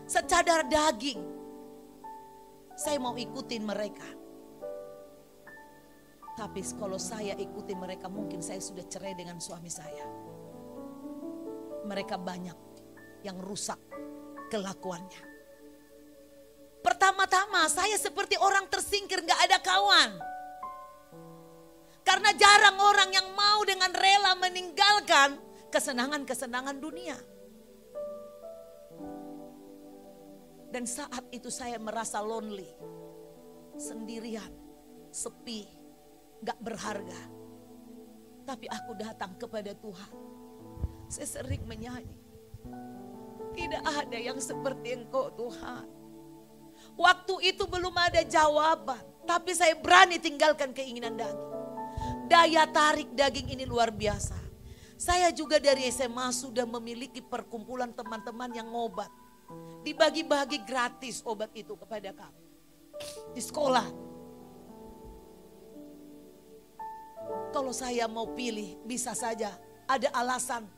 Secadar daging. Saya mau ikutin mereka. Tapi kalau saya ikuti mereka mungkin saya sudah cerai dengan suami saya. Mereka banyak yang rusak kelakuannya. Pertama-tama Sama, saya seperti orang tersingkir, gak ada kawan. Karena jarang orang yang mau dengan rela meninggalkan kesenangan-kesenangan dunia. Dan saat itu saya merasa lonely, sendirian, sepi, gak berharga. Tapi aku datang kepada Tuhan. Saya sering menyanyi, tidak ada yang seperti Engkau Tuhan. Waktu itu belum ada jawaban, tapi saya berani tinggalkan keinginan daging. Daya tarik daging ini luar biasa. Saya juga dari SMA sudah memiliki perkumpulan teman-teman yang ngobat. Dibagi-bagi gratis obat itu kepada kami. Di sekolah. Kalau saya mau pilih, bisa saja ada alasan.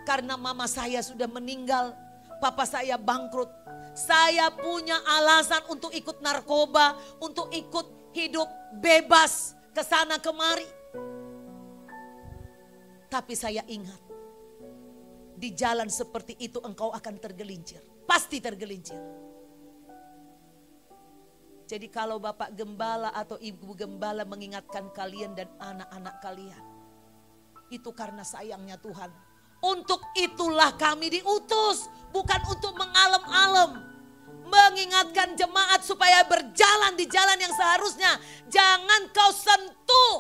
Karena mama saya sudah meninggal, papa saya bangkrut. Saya punya alasan untuk ikut narkoba, untuk ikut hidup bebas ke sana kemari. Tapi saya ingat, di jalan seperti itu engkau akan tergelincir. Pasti tergelincir. Jadi kalau Bapak Gembala atau Ibu Gembala mengingatkan kalian dan anak-anak kalian, itu karena sayangnya Tuhan. Untuk itulah kami diutus, bukan untuk mengalem-alem. Mengingatkan jemaat supaya berjalan di jalan yang seharusnya. Jangan kau sentuh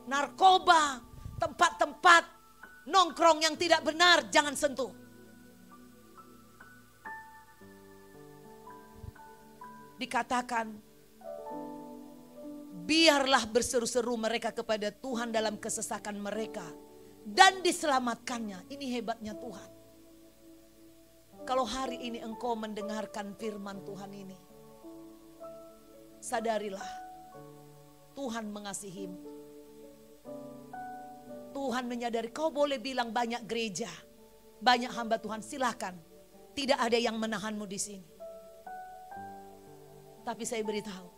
narkoba, tempat-tempat nongkrong yang tidak benar, jangan sentuh. Dikatakan, biarlah berseru-seru mereka kepada Tuhan dalam kesesakan mereka dan diselamatkannya. Ini hebatnya Tuhan. Kalau hari ini engkau mendengarkan firman Tuhan ini, sadarilah Tuhan mengasihimu. Tuhan menyadari, kau boleh bilang banyak gereja, banyak hamba Tuhan, silakan. Tidak ada yang menahanmu di sini. Tapi saya beritahu,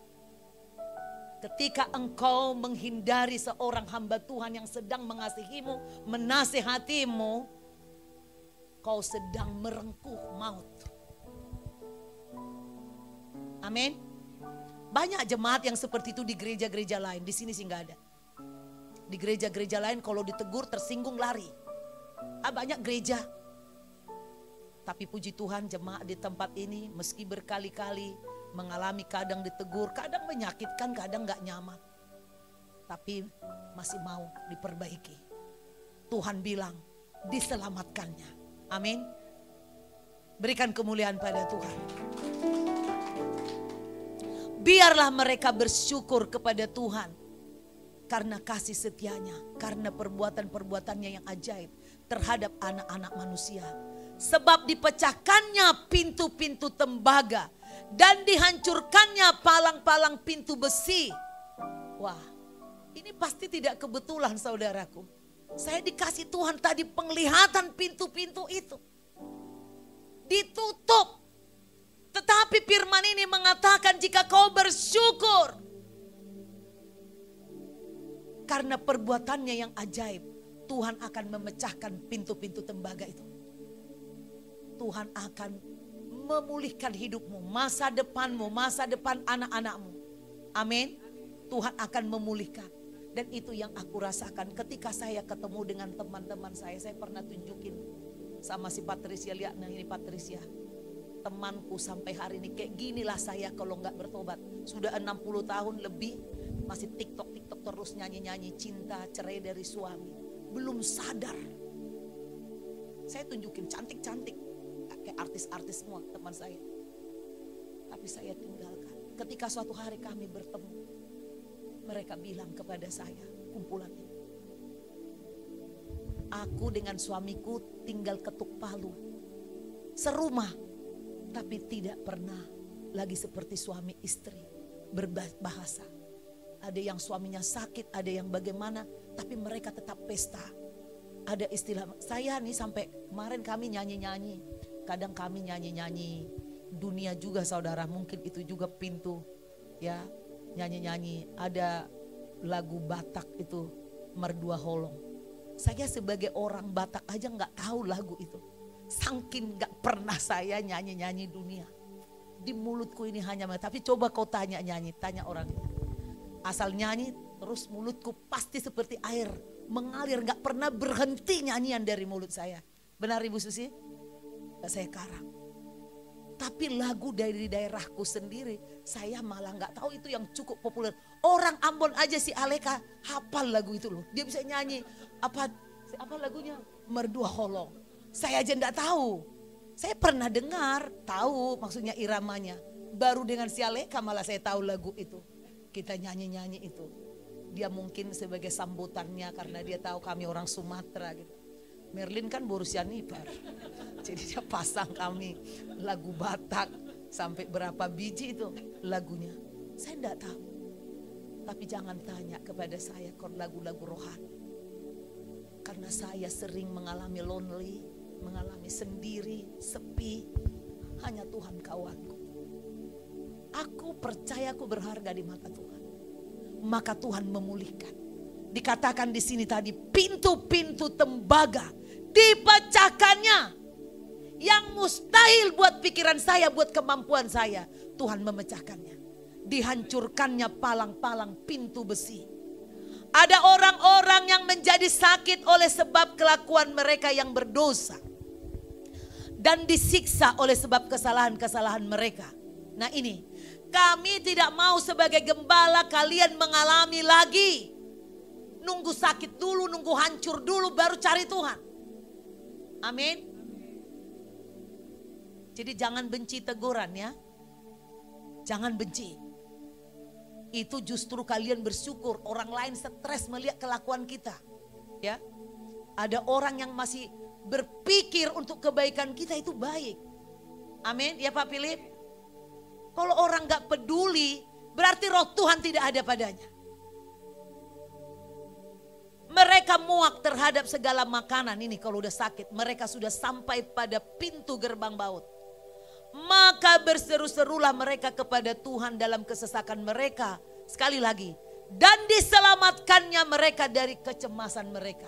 ketika engkau menghindari seorang hamba Tuhan yang sedang mengasihimu, menasihatimu, kau sedang merengkuh maut. Amin. Banyak jemaat yang seperti itu di gereja-gereja lain, di sini sih nggak ada. Di gereja-gereja lain kalau ditegur tersinggung lari. Banyak gereja. Tapi puji Tuhan jemaat di tempat ini meski berkali-kali mengalami kadang ditegur, kadang menyakitkan, kadang gak nyaman. Tapi masih mau diperbaiki. Tuhan bilang diselamatkannya. Amin. Berikan kemuliaan pada Tuhan. Biarlah mereka bersyukur kepada Tuhan. Karena kasih setianya, karena perbuatan-perbuatannya yang ajaib terhadap anak-anak manusia. Sebab dipecahkannya pintu-pintu tembaga dan dihancurkannya palang-palang pintu besi. Wah, ini pasti tidak kebetulan saudaraku. Saya dikasih Tuhan tadi penglihatan pintu-pintu itu. Ditutup. Tetapi firman ini mengatakan jika kau bersyukur. Karena perbuatannya yang ajaib, Tuhan akan memecahkan pintu-pintu tembaga itu. Tuhan akan memulihkan hidupmu, masa depanmu, masa depan anak-anakmu. Amin. Tuhan akan memulihkan. Dan itu yang aku rasakan ketika saya ketemu dengan teman-teman saya. Saya pernah tunjukin sama si Patricia, lihat nah ini Patricia. Temanku sampai hari ini kayak ginilah saya kalau nggak bertobat. Sudah 60 tahun lebih masih TikTok terus nyanyi-nyanyi cinta, cerai dari suami. Belum sadar. Saya tunjukin cantik-cantik. Kayak artis-artis semua teman saya. Tapi saya tinggalkan. Ketika suatu hari kami bertemu. Mereka bilang kepada saya, kumpulan ini. Aku dengan suamiku tinggal ketuk palu. Serumah. Tapi tidak pernah lagi seperti suami istri. Berbahasa. Ada yang suaminya sakit, ada yang bagaimana. Tapi mereka tetap pesta. Ada istilah, saya nih sampai kemarin kami nyanyi-nyanyi. Kadang kami nyanyi-nyanyi. Dunia juga saudara, mungkin itu juga pintu. Ya, nyanyi-nyanyi. Ada lagu Batak itu, Merdua Holong. Saya sebagai orang Batak aja gak tahu lagu itu. Saking gak pernah saya nyanyi-nyanyi dunia. di mulutku ini hanya, tapi coba kau tanya nyanyi, tanya orang ini. Asal nyanyi terus mulutku pasti seperti air mengalir, gak pernah berhenti nyanyian dari mulut saya. Benar Ibu Susi? Saya karang. Tapi lagu dari daerahku sendiri saya malah gak tahu itu yang cukup populer. Orang Ambon aja si Aleka hafal lagu itu loh. Dia bisa nyanyi apa lagunya? Merdu Holong. Saya aja gak tahu. Saya pernah dengar, tahu maksudnya iramanya. Baru dengan si Aleka malah saya tahu lagu itu. Kita nyanyi-nyanyi itu. Dia mungkin sebagai sambutannya karena dia tahu kami orang Sumatera gitu. Merlin kan Borussia Nipar. Jadi dia pasang kami lagu Batak. Sampai berapa biji itu lagunya. Saya enggak tahu. Tapi jangan tanya kepada saya lagu-lagu rohani. Karena saya sering mengalami lonely. Mengalami sendiri, sepi. Hanya Tuhan kawanku. Aku percaya aku berharga di mata Tuhan. Maka Tuhan memulihkan. Dikatakan di sini tadi, pintu-pintu tembaga dipecahkannya. Yang mustahil buat pikiran saya, buat kemampuan saya, Tuhan memecahkannya. Dihancurkannya palang-palang pintu besi. Ada orang-orang yang menjadi sakit oleh sebab kelakuan mereka yang berdosa. Dan disiksa oleh sebab kesalahan-kesalahan mereka. Nah ini, kami tidak mau sebagai gembala kalian mengalami lagi. Nunggu sakit dulu, nunggu hancur dulu baru cari Tuhan. Amin. Jadi jangan benci teguran ya. Jangan benci. Itu justru kalian bersyukur, orang lain stres melihat kelakuan kita. Ya. Ada orang yang masih berpikir untuk kebaikan kita itu baik. Amin. Ya Pak Philip. Kalau orang gak peduli, berarti roh Tuhan tidak ada padanya. Mereka muak terhadap segala makanan ini kalau udah sakit. Mereka sudah sampai pada pintu gerbang maut. Maka berseru-serulah mereka kepada Tuhan dalam kesesakan mereka. Sekali lagi. Dan diselamatkannya mereka dari kecemasan mereka.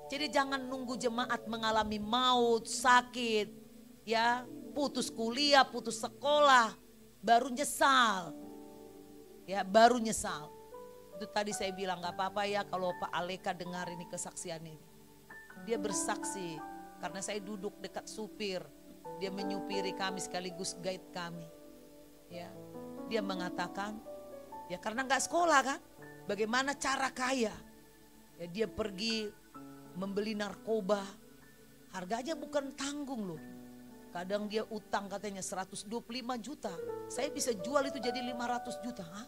Jadi jangan nunggu jemaat mengalami maut, sakit. Ya, putus kuliah, putus sekolah. Baru nyesal. Ya, baru nyesal. Itu tadi saya bilang gak apa-apa ya kalau Pak Aleka dengar ini kesaksian ini. Dia bersaksi karena saya duduk dekat supir. Dia menyupiri kami sekaligus guide kami. Ya, dia mengatakan, ya karena gak sekolah kan, bagaimana cara kaya. Ya, dia pergi membeli narkoba, harganya bukan tanggung loh. Kadang dia utang katanya 125 juta. Saya bisa jual itu jadi 500 juta. Hah?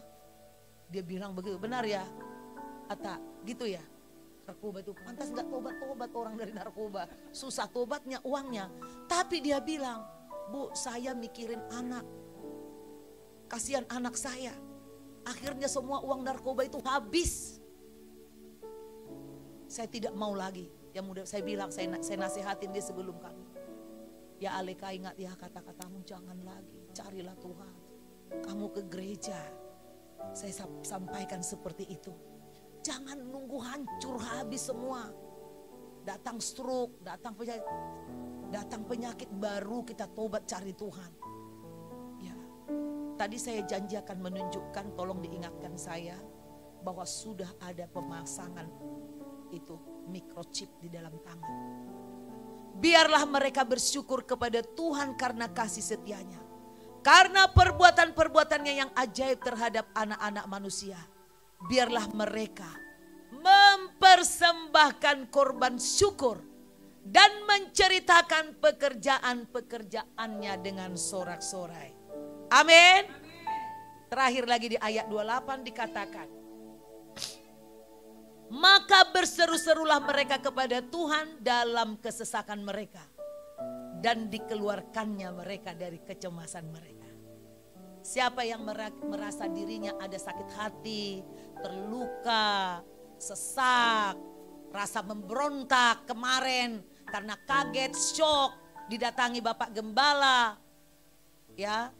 Dia bilang begitu, benar ya? Ata, gitu ya? Narkoba itu pantas gak tobat-tobat orang dari narkoba. Susah tobatnya, uangnya. Tapi dia bilang, Bu saya mikirin anak. Kasihan anak saya. Akhirnya semua uang narkoba itu habis. Saya tidak mau lagi. Yang mudah saya bilang, saya nasihatin dia sebelum kami. Ya Aleka ingat ya kata-katamu, jangan lagi. Carilah Tuhan. Kamu ke gereja. Saya sampaikan seperti itu. Jangan nunggu hancur habis semua. Datang stroke, datang penyakit baru kita tobat cari Tuhan. Ya, tadi saya janji akan menunjukkan, tolong diingatkan saya bahwa sudah ada pemasangan itu microchip di dalam tangan. Biarlah mereka bersyukur kepada Tuhan karena kasih setianya. Karena perbuatan-perbuatannya yang ajaib terhadap anak-anak manusia. Biarlah mereka mempersembahkan korban syukur. Dan menceritakan pekerjaan-pekerjaannya dengan sorak-sorai. Amin. Terakhir lagi di ayat 28 dikatakan. Maka berseru-serulah mereka kepada Tuhan dalam kesesakan mereka. Dan dikeluarkannya mereka dari kecemasan mereka. Siapa yang merasa dirinya ada sakit hati, terluka, sesak, rasa memberontak kemarin karena kaget, shock, didatangi Bapak Gembala, ya,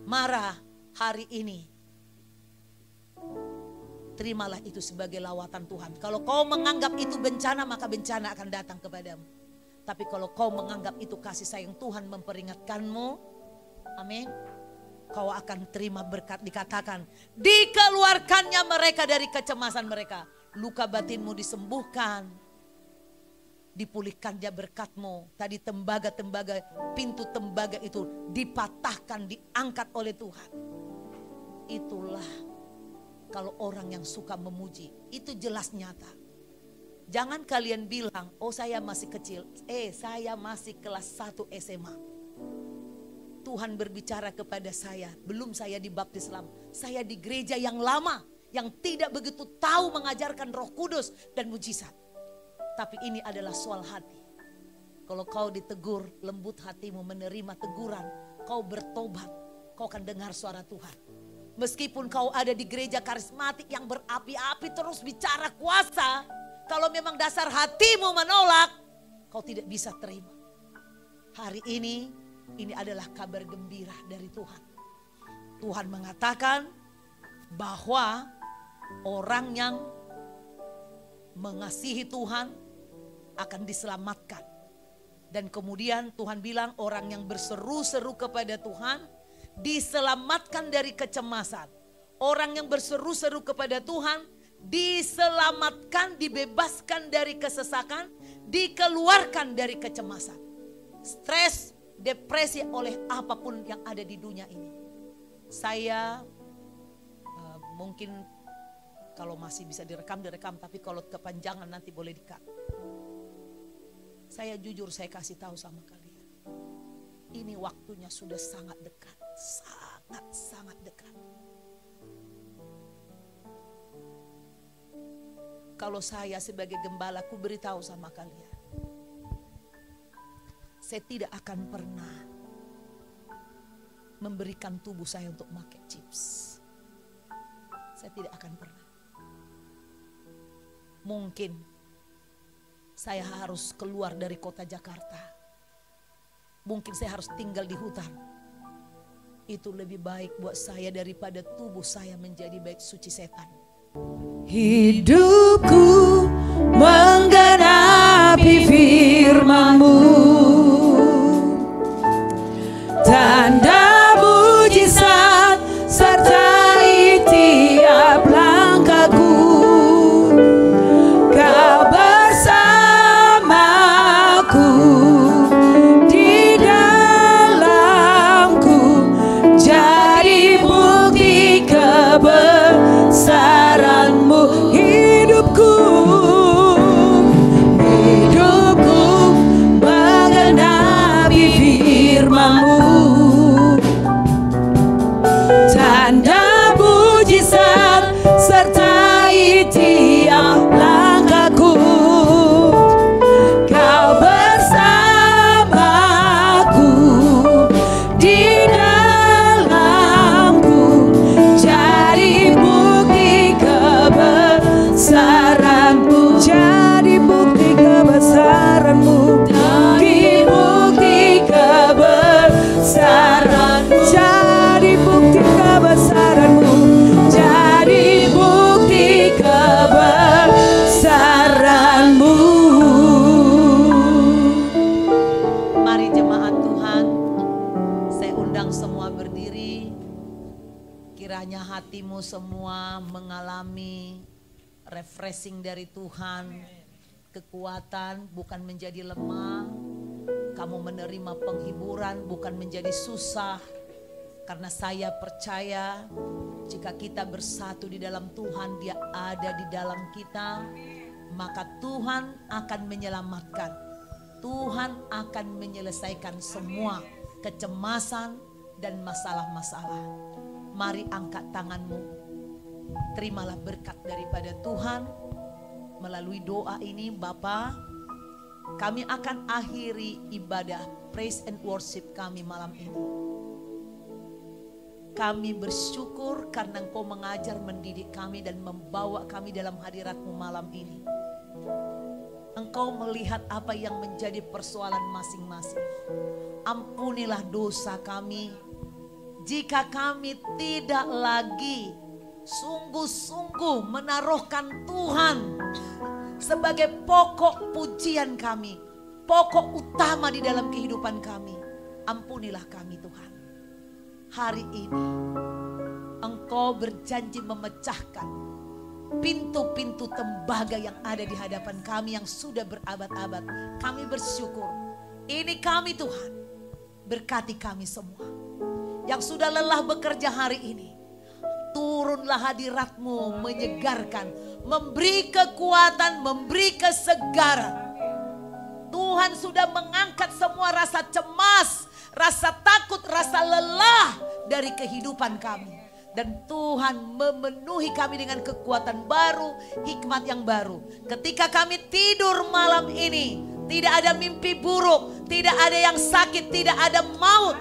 marah hari ini. Terimalah itu sebagai lawatan Tuhan. Kalau kau menganggap itu bencana, maka bencana akan datang kepadamu. Tapi kalau kau menganggap itu kasih sayang Tuhan memperingatkanmu, amin. kau akan terima berkat. Dikatakan, dikeluarkannya mereka dari kecemasan mereka. Luka batinmu disembuhkan, dipulihkannya berkatmu. Tadi tembaga-tembaga, pintu tembaga itu dipatahkan, diangkat oleh Tuhan. Itulah kalau orang yang suka memuji, itu jelas nyata. Jangan kalian bilang, oh saya masih kecil, saya masih kelas 1 SMA. Tuhan berbicara kepada saya, belum saya dibaptis Islam. Saya di gereja yang lama, yang tidak begitu tahu mengajarkan Roh Kudus dan mujizat. Tapi ini adalah soal hati. Kalau kau ditegur, lembut hatimu menerima teguran, kau bertobat, kau akan dengar suara Tuhan. Meskipun kau ada di gereja karismatik yang berapi-api terus bicara kuasa, kalau memang dasar hatimu menolak, kau tidak bisa terima. Hari ini adalah kabar gembira dari Tuhan. Tuhan mengatakan bahwa orang yang mengasihi Tuhan akan diselamatkan. Dan kemudian Tuhan bilang orang yang berseru-seru kepada Tuhan diselamatkan dari kecemasan. Orang yang berseru-seru kepada Tuhan diselamatkan, dibebaskan dari kesesakan, dikeluarkan dari kecemasan, stres, depresi oleh apapun yang ada di dunia ini. Saya mungkin kalau masih bisa direkam, tapi kalau kepanjangan nanti boleh di-cut. Saya jujur, saya kasih tahu sama kalian. Ini waktunya sudah sangat dekat, sangat dekat. Kalau saya sebagai gembala, ku beritahu sama kalian, saya tidak akan pernah memberikan tubuh saya untuk pakai chips. Saya tidak akan pernah. Mungkin saya harus keluar dari kota Jakarta. Mungkin saya harus tinggal di hutan. Itu lebih baik buat saya daripada tubuh saya menjadi bait suci setan. Hidupku menggenapi firman-Mu, tanda mujizat sertai tiap langkahku. Kau bersamaku, di dalamku, jadi bukti kebesaran-Mu. Hidupku menggenapi firman-Mu, tanda mujizat sertai tiap langkahku. Kau bersamaku, di dalamku, jadi bukti kebesaran-Mu, jadi bukti kebesaran-Mu, jadi bukti kebesaran-Mu, jadi bukti kebesaran-Mu, jadi bukti kebesaran-Mu. Mari jemaat Tuhan, saya undang semua berdiri. Kiranya hatimu semua mengalami refreshing dari Tuhan. Kekuatan bukan menjadi lemah. Kamu menerima penghiburan bukan menjadi susah. Karena saya percaya jika kita bersatu di dalam Tuhan, Dia ada di dalam kita, maka Tuhan akan menyelamatkan. Tuhan akan menyelesaikan semua kecemasan dan masalah-masalah. Mari angkat tanganmu. Terimalah berkat daripada Tuhan. Melalui doa ini Bapa, kami akan akhiri ibadah praise and worship kami malam ini. Kami bersyukur karena Engkau mengajar, mendidik kami dan membawa kami dalam hadirat-Mu malam ini. Engkau melihat apa yang menjadi persoalan masing-masing. Ampunilah dosa kami jika kami tidak lagi sungguh-sungguh menaruhkan Tuhan sebagai pokok pujian kami, pokok utama di dalam kehidupan kami. Ampunilah kami Tuhan. hari ini Engkau berjanji memecahkan pintu-pintu tembaga yang ada di hadapan kami yang sudah berabad-abad. Kami bersyukur. Ini kami Tuhan. Berkati kami semua. Yang sudah lelah bekerja hari ini. Turunlah hadirat-Mu menyegarkan. Memberi kekuatan, memberi kesegaran. Tuhan sudah mengangkat semua rasa cemas, rasa takut, rasa lelah dari kehidupan kami. Dan Tuhan memenuhi kami dengan kekuatan baru, hikmat yang baru. Ketika kami tidur malam ini, tidak ada mimpi buruk, tidak ada yang sakit, tidak ada maut.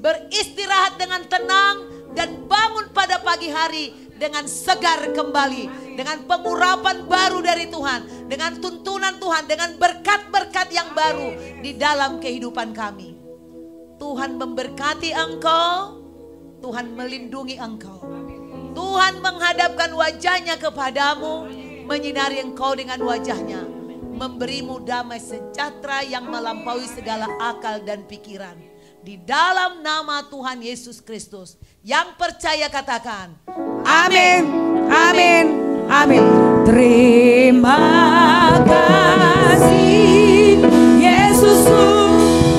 Beristirahat dengan tenang dan bangun pada pagi hari dengan segar kembali. Dengan pengurapan baru dari Tuhan, dengan tuntunan Tuhan, dengan berkat-berkat yang baru di dalam kehidupan kami. Tuhan memberkati engkau. Tuhan melindungi engkau. Tuhan menghadapkan wajahnya kepadamu, menyinari engkau dengan wajahnya, memberimu damai sejahtera yang melampaui segala akal dan pikiran. Di dalam nama Tuhan Yesus Kristus, yang percaya katakan, Amin, amin, amin. Terima kasih Yesusku,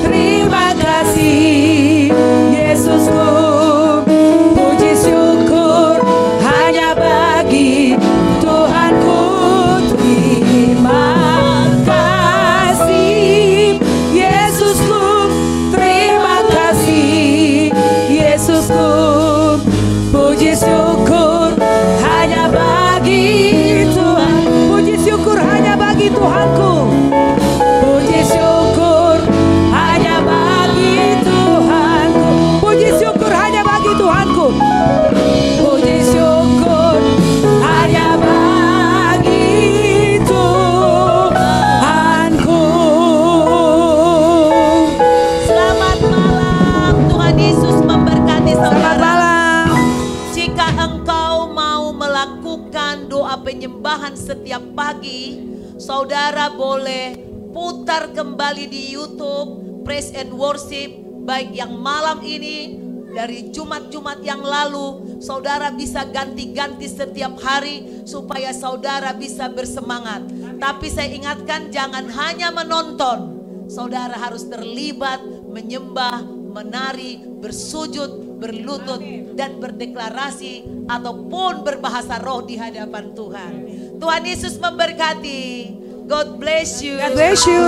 terima kasih Yesusku. Tuhanku, puji syukur hanya bagi Tuhanku, puji syukur hanya bagi Tuhanku, puji syukur hanya bagi Tuhanku. Selamat malam, Tuhan Yesus memberkati saudara. Selamat malam. Jika engkau mau melakukan doa penyembahan setiap pagi, saudara boleh putar kembali di YouTube Praise and Worship, baik yang malam ini dari Jumat-Jumat yang lalu. Saudara bisa ganti-ganti setiap hari supaya saudara bisa bersemangat. Tapi saya ingatkan, jangan hanya menonton. Saudara harus terlibat, menyembah, menari, bersujud, berlutut, dan berdeklarasi ataupun berbahasa roh di hadapan Tuhan. Tuhan Yesus memberkati. God bless you. God bless you.